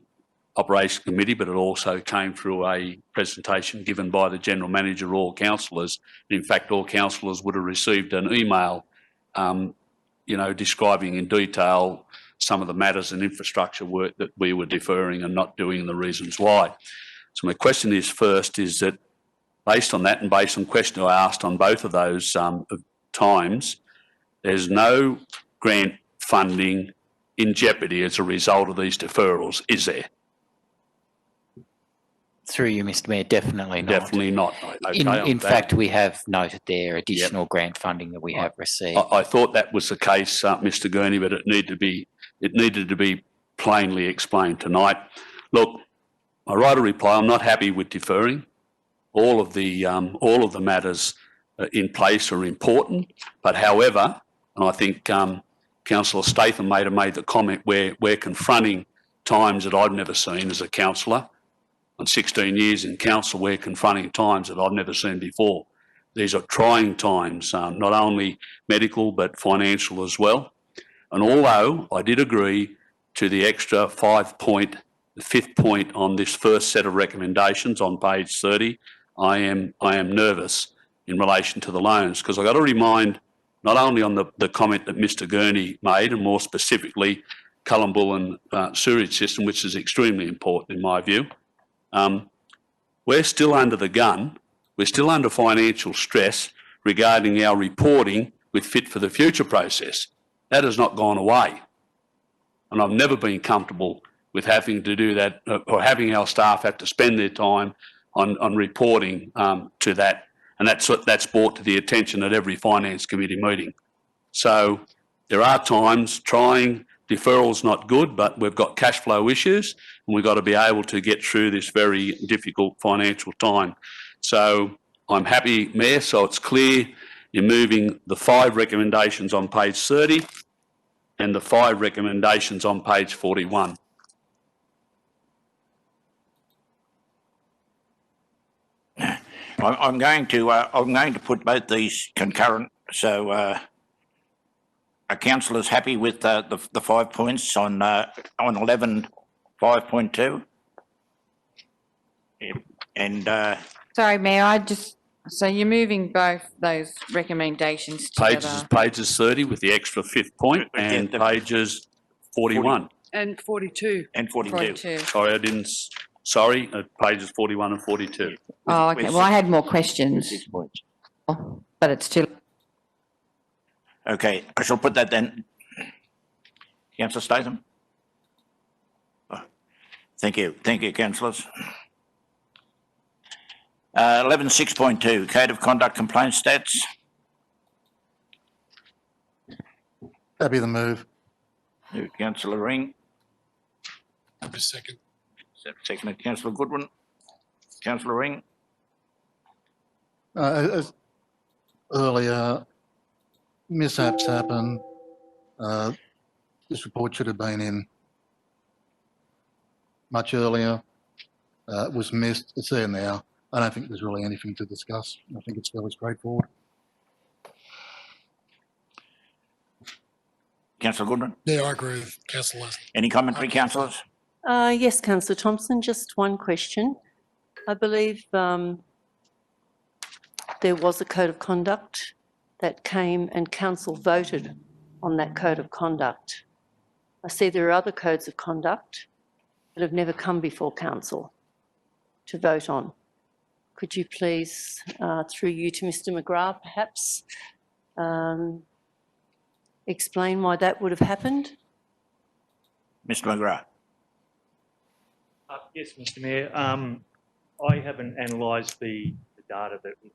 Operations Committee, but it also came through a presentation given by the General Manager, all councillors. In fact, all councillors would have received an email, you know, describing in detail some of the matters and infrastructure work that we were deferring and not doing and the reasons why. So my question is first, is that based on that and based on questions I asked on both of those times, there's no grant funding in jeopardy as a result of these deferrals, is there?
Through you, Mr. Mayor, definitely not.
Definitely not. Okay,
in fact, we have noted there additional grant funding that we have received.
I thought that was the case, Mr. Gurney, but it needed to be plainly explained tonight. Look, I write a reply. I'm not happy with deferring. All of the matters in place are important, but however, and I think Councillor Statham may have made the comment where we're confronting times that I've never seen as a councillor. On 16 years in council, we're confronting times that I've never seen before. These are trying times, not only medical but financial as well. And although I did agree to the extra the fifth point on this first set of recommendations on page 30, I am nervous in relation to the loans, because I've got to remind not only on the comment that Mr. Gurney made, and more specifically Cullumbullen sewage system, which is extremely important in my view. We're still under the gun. We're still under financial stress regarding our reporting with Fit for the Future process. That has not gone away. And I've never been comfortable with having to do that or having our staff have to spend their time on reporting to that. And that's brought to the attention at every Finance Committee meeting. So there are times trying deferral's not good, but we've got cash flow issues and we've got to be able to get through this very difficult financial time. So I'm happy, Mayor, so it's clear you're moving the 5 recommendations on page 30 and the 5 recommendations on page 41.
I'm going to put both these concurrent. So are councillors happy with the 5 points on 11 5.2. And
Sorry, Mayor, so you're moving both those recommendations together?
Pages 30 with the extra fifth point and pages 41.
And 42.
and 42.
Sorry, I didn't, sorry, pages 41 and 42.
Oh, okay. Well, I had more questions,
6 points.
but it's too.
Okay, I shall put that then. Councillor Statham? Oh, thank you, councillors. 11.6.2, Code of Conduct Complaint Stats.
Happy to move.
Councillor Ring,
Second.
seconded Councillor Goodwin. Councillor Ring,
As earlier, mishaps happen. This report should have been in much earlier. It was missed. It's there now. I don't think there's really anything to discuss. I think it's fairly straightforward.
Councillor Goodwin.
Yeah, I agree with Councillor Leslie.
Any commentary, councillors?
Yes, Councillor Thompson, just one question. I believe there was a code of conduct that came and council voted on that code of conduct. I see there are other codes of conduct that have never come before council to vote on. Could you please, through you to Mr McGrath, perhaps, explain why that would have happened?
Mr McGrath.
Yes, Mr Mayor. I haven't analysed the data that was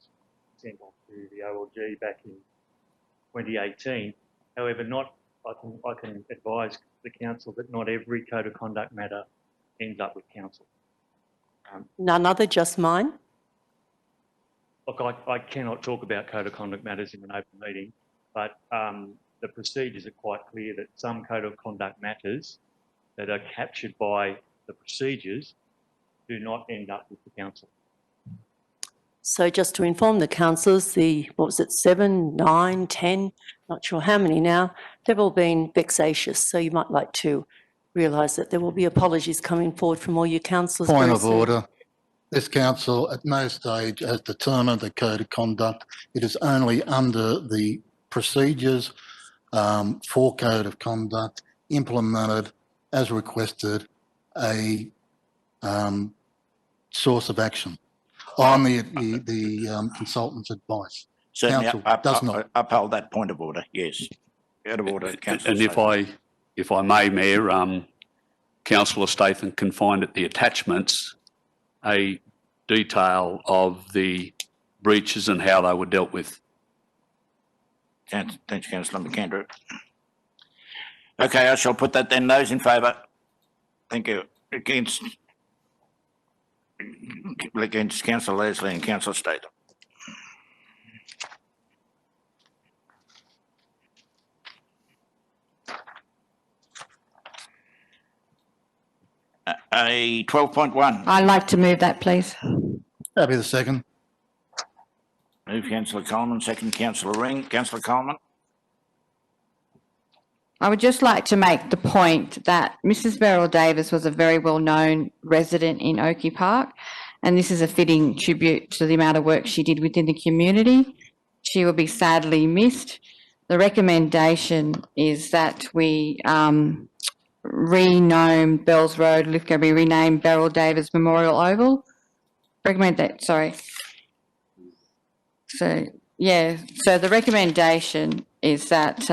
sent on to the OLG back in 2018. However, I can advise the council that not every code of conduct matter ends up with council.
None other, just mine?
Look, I cannot talk about code of conduct matters in an open meeting, but the procedures are quite clear that some code of conduct matters that are captured by the procedures do not end up with the council.
So just to inform the councillors, what was it, 7, 9, 10, not sure how many now, they've all been vexatious. So you might like to realise that there will be apologies coming forward from all your councillors.
Point of order. This council at no stage has determined the code of conduct. It is only under the procedures for code of conduct implemented as requested a source of action on the consultant's advice.
Certainly
Council does not
uphold that point of order, yes. Out of order, councillor.
And if I may, Mayor, Councillor Statham can find at the attachments a detail of the breaches and how they were dealt with.
Thanks, Councillor McAndrew. Okay, I shall put that then. Those in favour? Thank you. Against Councillor Leslie and Councillor Statham. A 12.1.
I'd like to move that, please.
Happy the second.
Move Councillor Coleman, second Councillor Ring. Councillor Coleman.
I would just like to make the point that Mrs. Beryl Davis was a very well-known resident in Oakey Park, and this is a fitting tribute to the amount of work she did within the community. She will be sadly missed. The recommendation is that we rename Bells Road, Lithgow be renamed Beryl Davis Memorial Oval. Recommend that, sorry. So, yeah, so the recommendation is that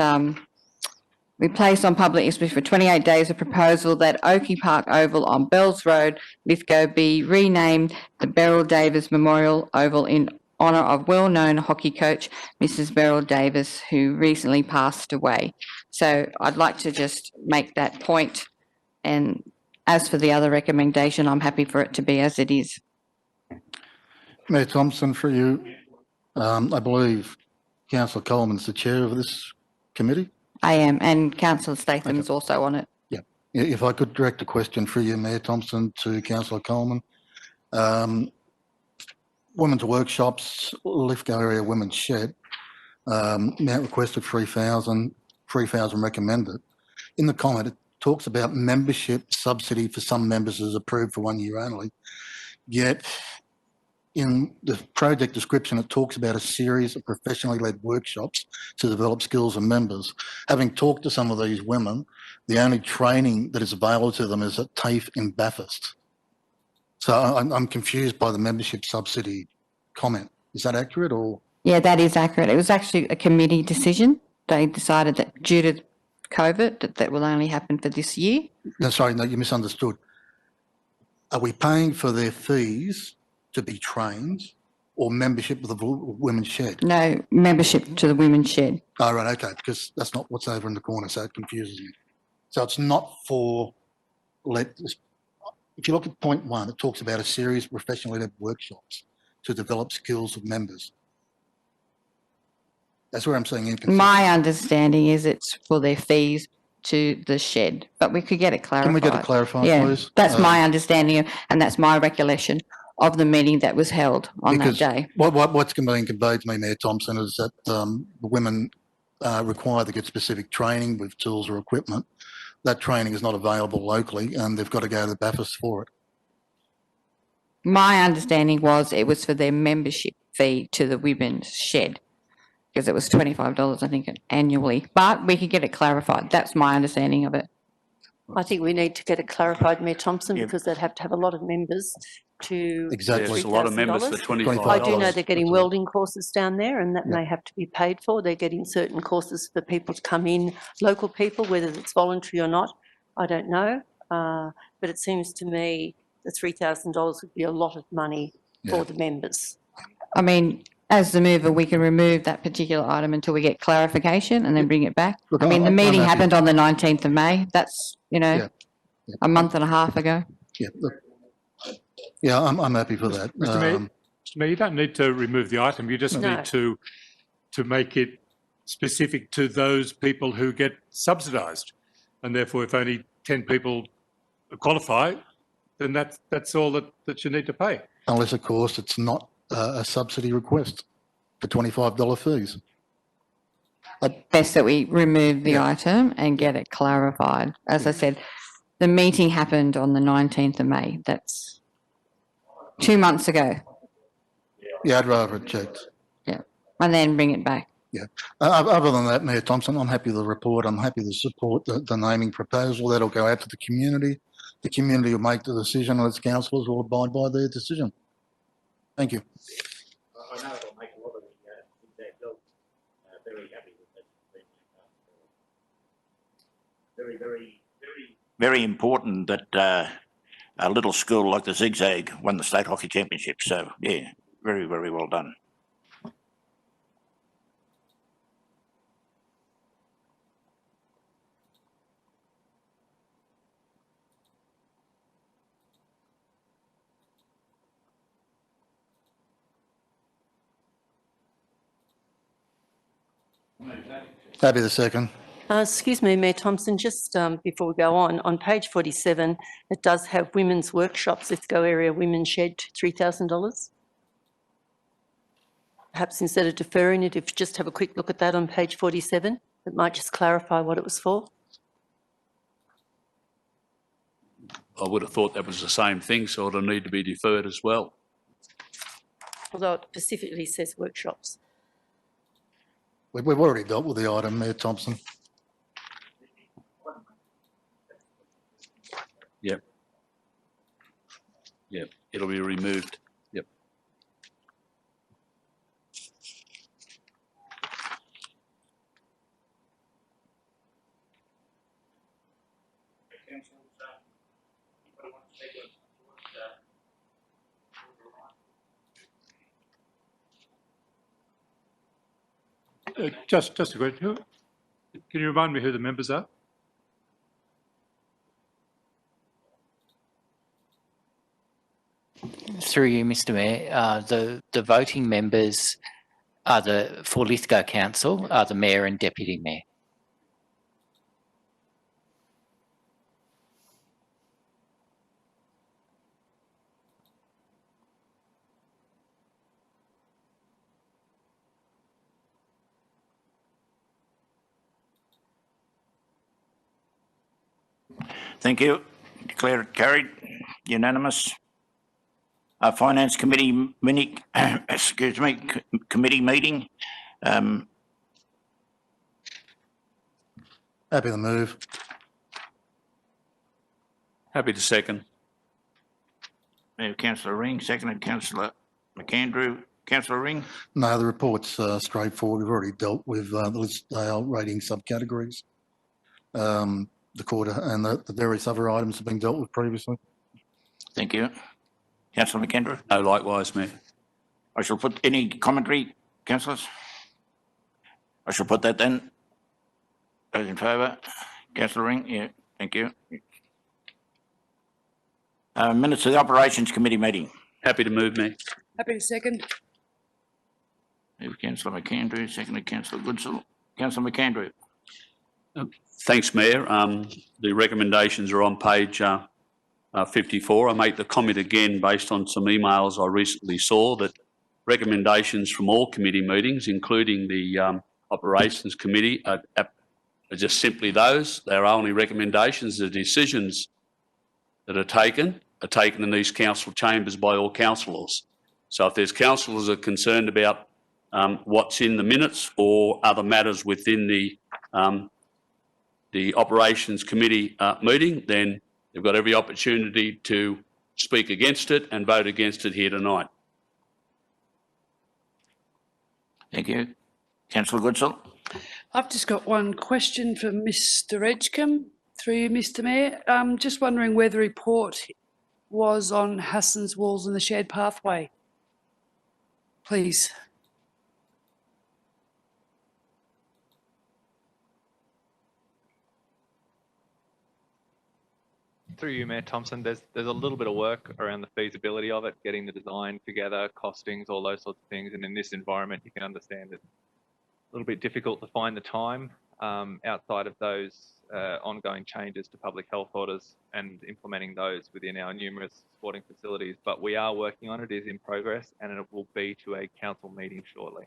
we place on public issue for 28 days a proposal that Oakey Park Oval on Bells Road, Lithgow be renamed the Beryl Davis Memorial Oval in honour of well-known hockey coach Mrs. Beryl Davis, who recently passed away. So I'd like to just make that point. And as for the other recommendation, I'm happy for it to be as it is.
Mayor Thompson, for you, I believe Councillor Coleman's the chair of this committee.
I am, and Councillor Statham is also on it.
Yeah. If I could direct a question for you, Mayor Thompson, to Councillor Coleman. Women's workshops, Lithgow area women's shed, amount requested 3,000, 3,000 recommended. In the comment, it talks about membership subsidy for some members is approved for 1 year only. Yet in the project description, it talks about a series of professionally led workshops to develop skills of members. Having talked to some of these women, the only training that is available to them is at TAFE in Bathurst. So I'm confused by the membership subsidy comment. Is that accurate or?
Yeah, that is accurate. It was actually a committee decision. They decided that due to COVID, that will only happen for this year.
No, sorry, no, you misunderstood. Are we paying for their fees to be trained or membership of the Women's Shed?
No membership to the Women's Shed.
Oh, right, okay, because that's not what's over in the corner, so it confuses me. So it's not for, if you look at point 1, it talks about a series of professionally led workshops to develop skills of members. That's where I'm saying inconsistent.
My understanding is it's for their fees to the shed, but we could get it clarified.
Can we get it clarified,
Yeah,
please?
that's my understanding and that's my recollection of the meeting that was held on that day.
What's being conveyed to me, Mayor Thompson, is that the women require to get specific training with tools or equipment. That training is not available locally and they've got to go to Bathurst for it.
My understanding was it was for their membership fee to the Women's Shed, because it was $25, I think, annually. But we could get it clarified. That's my understanding of it.
I think we need to get it clarified, Mayor Thompson,
Yeah.
because they'd have to have a lot of members to
Exactly.
There's a lot of members for
$3,000.
$25.
I do know they're getting
That's right.
welding courses down there and that
Yeah.
may have to be paid for. They're getting certain courses for people to come in, local people, whether it's voluntary or not, I don't know. But it seems to me the $3,000 would be a lot of money for
Yeah.
the members.
I mean, as the mover, we can remove that particular item until we get clarification and then bring it back.
Look,
I mean, the
I'm
meeting
happy.
happened on the 19th of May. That's,
Yeah.
a month and a half ago.
Yeah, look, yeah, I'm happy for that.
Mr. Mayor, you don't need to remove the item. You just
No.
need to make it specific to those people who get subsidised. And therefore, if only 10 people qualify, then that's all that you need to pay.
Unless, of course, it's not a subsidy request for $25 fees.
Best that we remove the
Yeah.
item and get it clarified. As I said, the meeting happened on the 19th of May. That's 2 months ago.
Yeah, I'd rather it checked.
And then bring it back.
Yeah. Other than that, Mayor Thompson, I'm happy with the report. I'm happy to support the naming proposal. That'll go out to the community. The community will make the decision and its councillors will abide by their decision. Thank you.
I know it'll make a lot of the adults very happy with that. Very important that a little school like the Zigzag won the state hockey championship. So yeah, very, very well done.
Happy the second.
Excuse me, Mayor Thompson, just before we go on page 47, it does have women's workshops, Lithgow Area Women's Shed, $3,000. Perhaps instead of deferring it, if you just have a quick look at that on page 47, it might just clarify what it was for.
I would have thought that was the same thing, so it'll need to be deferred as well.
Although it specifically says workshops.
We've already dealt with the item, Mayor Thompson.
Yep, it'll be removed. Yep.
Just a question. Can you remind me who the members are?
Through you, Mr. Mayor, the voting members are for Lithgow Council are the Mayor and Deputy Mayor.
Thank you. Declare it carried. Unanimous. Finance Committee committee meeting.
Happy to move.
Happy to second.
Councillor Ring, seconded Councillor McAndrew. Councillor Ring?
No, the report's straightforward. We've already dealt with the Listdale rating subcategories. The quarter and the various other items have been dealt with previously.
Thank you. Councillor McAndrew?
No, likewise, Mayor.
I shall put any commentary, councillors? I shall put that then. Those in favour? Councillor Ring? Yeah, thank you. Minutes of the Operations Committee meeting.
Happy to move, Mayor.
Happy to second.
Move Councillor McAndrew, seconded Councillor Goodsall. Councillor McAndrew?
Thanks, Mayor. The recommendations are on page 54. I make the comment again based on some emails I recently saw that recommendations from all committee meetings, including the Operations Committee, are just simply those. They're only recommendations. The decisions that are taken in these council chambers by all councillors. So if there's councillors that are concerned about what's in the minutes or other matters within the Operations Committee meeting, then they've got every opportunity to speak against it and vote against it here tonight.
Thank you. Councillor Goodsall?
I've just got one question for Mr Edgecombe, through you, Mr Mayor. Just wondering where the report was on Hassan's walls and the shared pathway, please.
Through you, Mayor Thompson, there's a little bit of work around the feasibility of it, getting the design together, costings, all those sorts of things. And in this environment, you can understand it's a little bit difficult to find the time outside of those ongoing changes to public health orders and implementing those within our numerous sporting facilities. But we are working on it, it is in progress, and it will be to a council meeting shortly.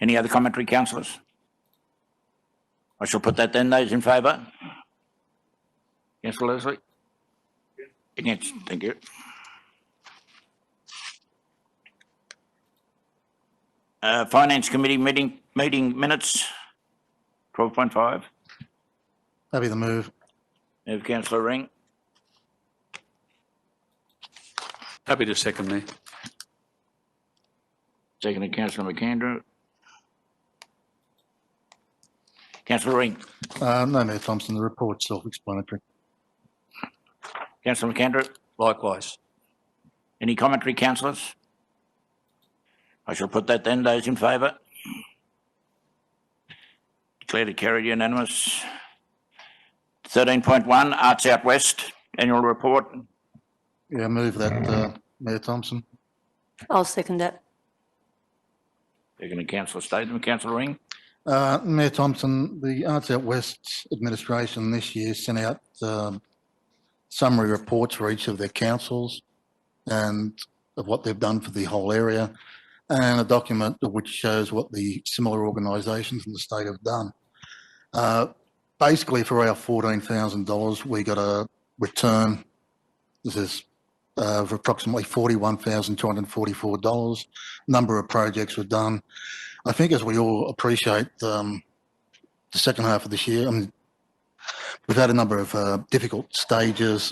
Any other commentary, councillors? I shall put that then. Those in favour? Councillor Leslie? Against. Thank you. Finance Committee meeting minutes, 12.5.
Happy to move.
Move Councillor Ring.
Happy to second, Mayor.
Seconded Councillor McAndrew. Councillor Ring.
No, Mayor Thompson, the report's self-explanatory.
Councillor McAndrew.
Likewise.
Any commentary, councillors? I shall put that then. Those in favour? Declared carried unanimous. 13.1, Arts Out West, annual report.
Yeah, move that, Mayor Thompson.
I'll second that.
Seconded Councillor Statham. Councillor Ring.
Mayor Thompson, the Arts Out West administration this year sent out summary reports for each of their councils and of what they've done for the whole area, and a document which shows what the similar organisations in the state have done. Basically, for our $14,000, we got a return. This is of approximately $41,244. Number of projects were done. I think, as we all appreciate, the second half of this year, we've had a number of difficult stages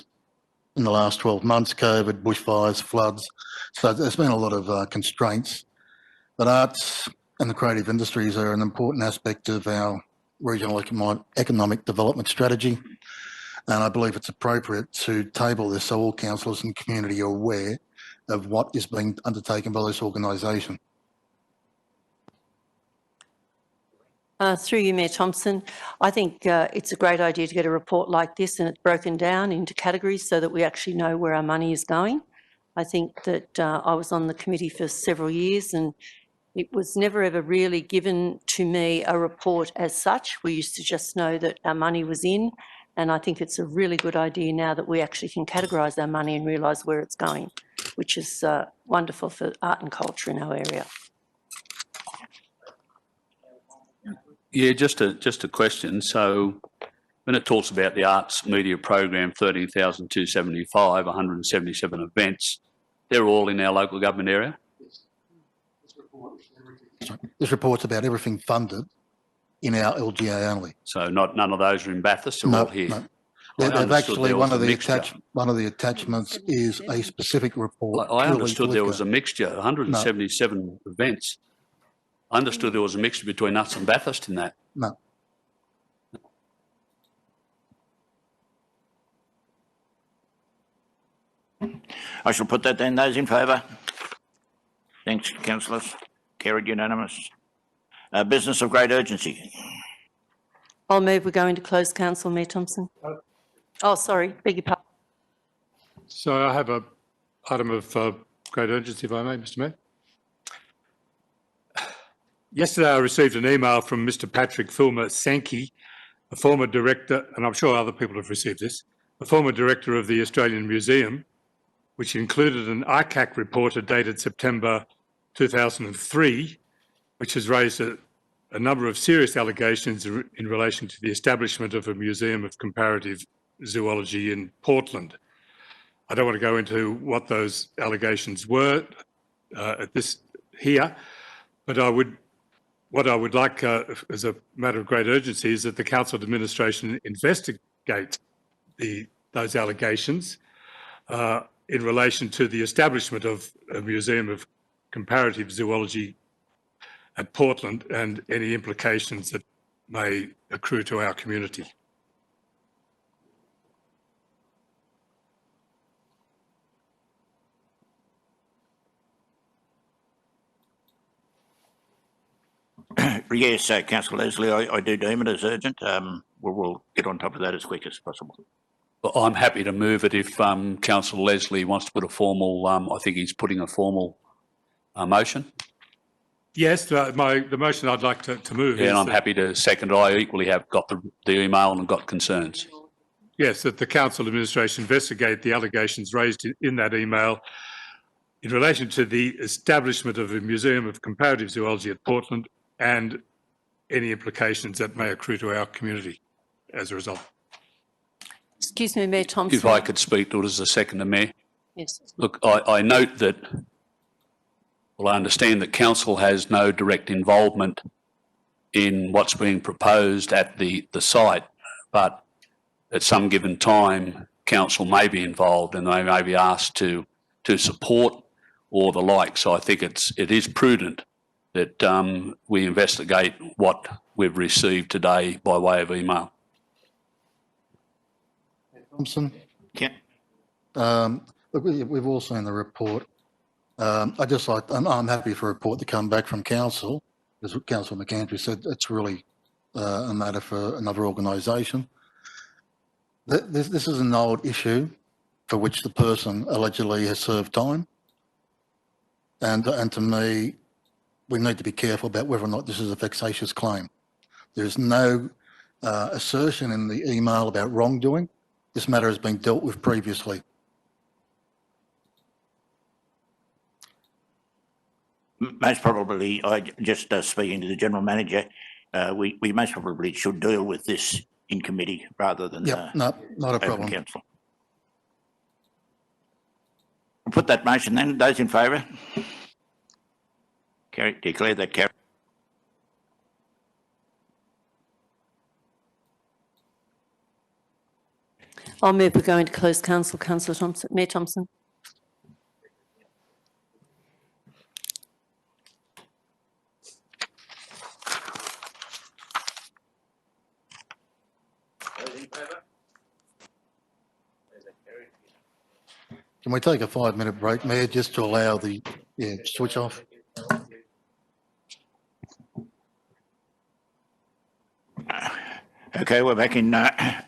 in the last 12 months: COVID, bushfires, floods. So there's been a lot of constraints. But arts and the creative industries are an important aspect of our regional economic development strategy. And I believe it's appropriate to table this so all councillors and community are aware of what is being undertaken by this organisation.
Through you, Mayor Thompson, I think it's a great idea to get a report like this and it's broken down into categories so that we actually know where our money is going. I think that I was on the committee for several years and it was never ever really given to me a report as such. We used to just know that our money was in, and I think it's a really good idea now that we actually can categorise our money and realise where it's going, which is wonderful for art and culture in our area.
Yeah, just a question. So when it talks about the arts media program, 13,275, 177 events, they're all in our local government area?
This report's about everything funded in our LGA only.
So none of those are in Bathurst, they're all here?
No.
I
They've
understood
actually,
there was a mixture.
one of the attachments is a specific report.
I
purely
understood there was a
Lithgow.
mixture, 177 events. I understood there was a mixture between us and Bathurst in that.
No.
I shall put that then. Those in favour? Thanks, councillors. Carried unanimous. Business of great urgency.
I'll move we go into closed council, Mayor Thompson. Oh, sorry, beg your pardon.
So I have a item of great urgency, if I may, Mr Mayor. Yesterday I received an email from Mr Patrick Filmer Sankey, a former director, and I'm sure other people have received this, a former director of the Australian Museum, which included an ICAC report dated September 2003, which has raised a number of serious allegations in relation to the establishment of a Museum of Comparative Zoology in Portland. I don't want to go into what those allegations were at this here, but what I would like as a matter of great urgency is that the council administration investigate those allegations in relation to the establishment of a Museum of Comparative Zoology at Portland and any implications that may accrue to our community.
Yes, Councillor Leslie, I do deem it as urgent. We'll get on top of that as quick as possible.
But I'm happy to move it if Councillor Leslie wants to put a formal, I think he's putting a formal motion.
Yes, the motion I'd like to move
Yeah,
is
and I'm happy to second it. I equally have got the email and got concerns.
yes, that the council administration investigate the allegations raised in that email in relation to the establishment of a Museum of Comparative Zoology at Portland and any implications that may accrue to our community as a result.
Excuse me, Mayor Thompson.
If I could speak to it as a seconder, Mayor.
Yes.
Look, I note that, well, I understand that council has no direct involvement in what's being proposed at the site, but at some given time, council may be involved and they may be asked to support or the like. So I think it is prudent that we investigate what we've received today by way of email.
Thompson?
Yeah.
Look, we've all seen the report. I'm happy for a report to come back from council, as Councillor McAndrew said, it's really a matter for another organisation. This is an old issue for which the person allegedly has served time. And to me, we need to be careful about whether or not this is a vexatious claim. There's no assertion in the email about wrongdoing. This matter has been dealt with previously.
Most probably, just speaking to the General Manager, we most probably should deal with this in committee rather than
No, not a problem.
council. I'll put that motion then. Those in favour? Declare that carried.
I'll move we go into closed council. Councillor Thompson, Mayor Thompson.
Can we take a 5-minute break, Mayor, just to allow the switch off?
Okay, we're back in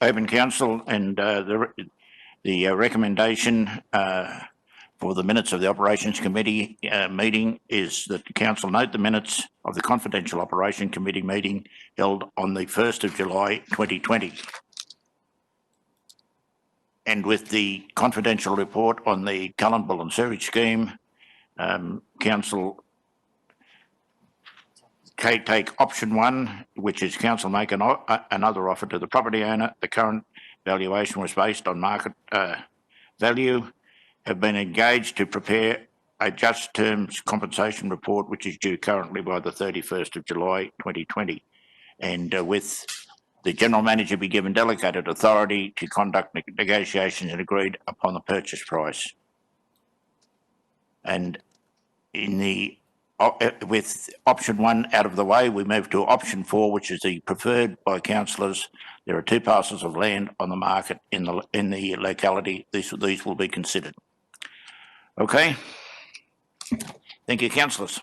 open council, and the recommendation for the minutes of the Operations Committee meeting is that the council note the minutes of the Confidential Operation Committee meeting held on the 1st of July 2020. And with the confidential report on the Cullenbull and Sewage Scheme, council take option 1, which is council make another offer to the property owner. The current valuation was based on market value. Have been engaged to prepare a just terms compensation report, which is due currently by the 31st of July 2020. And with the General Manager be given delegated authority to conduct negotiations and agreed upon the purchase price. And in the with option 1 out of the way, we move to option 4, which is the preferred by councillors. There are 2 parcels of land on the market in the locality. These will be considered. Okay. Thank you, councillors.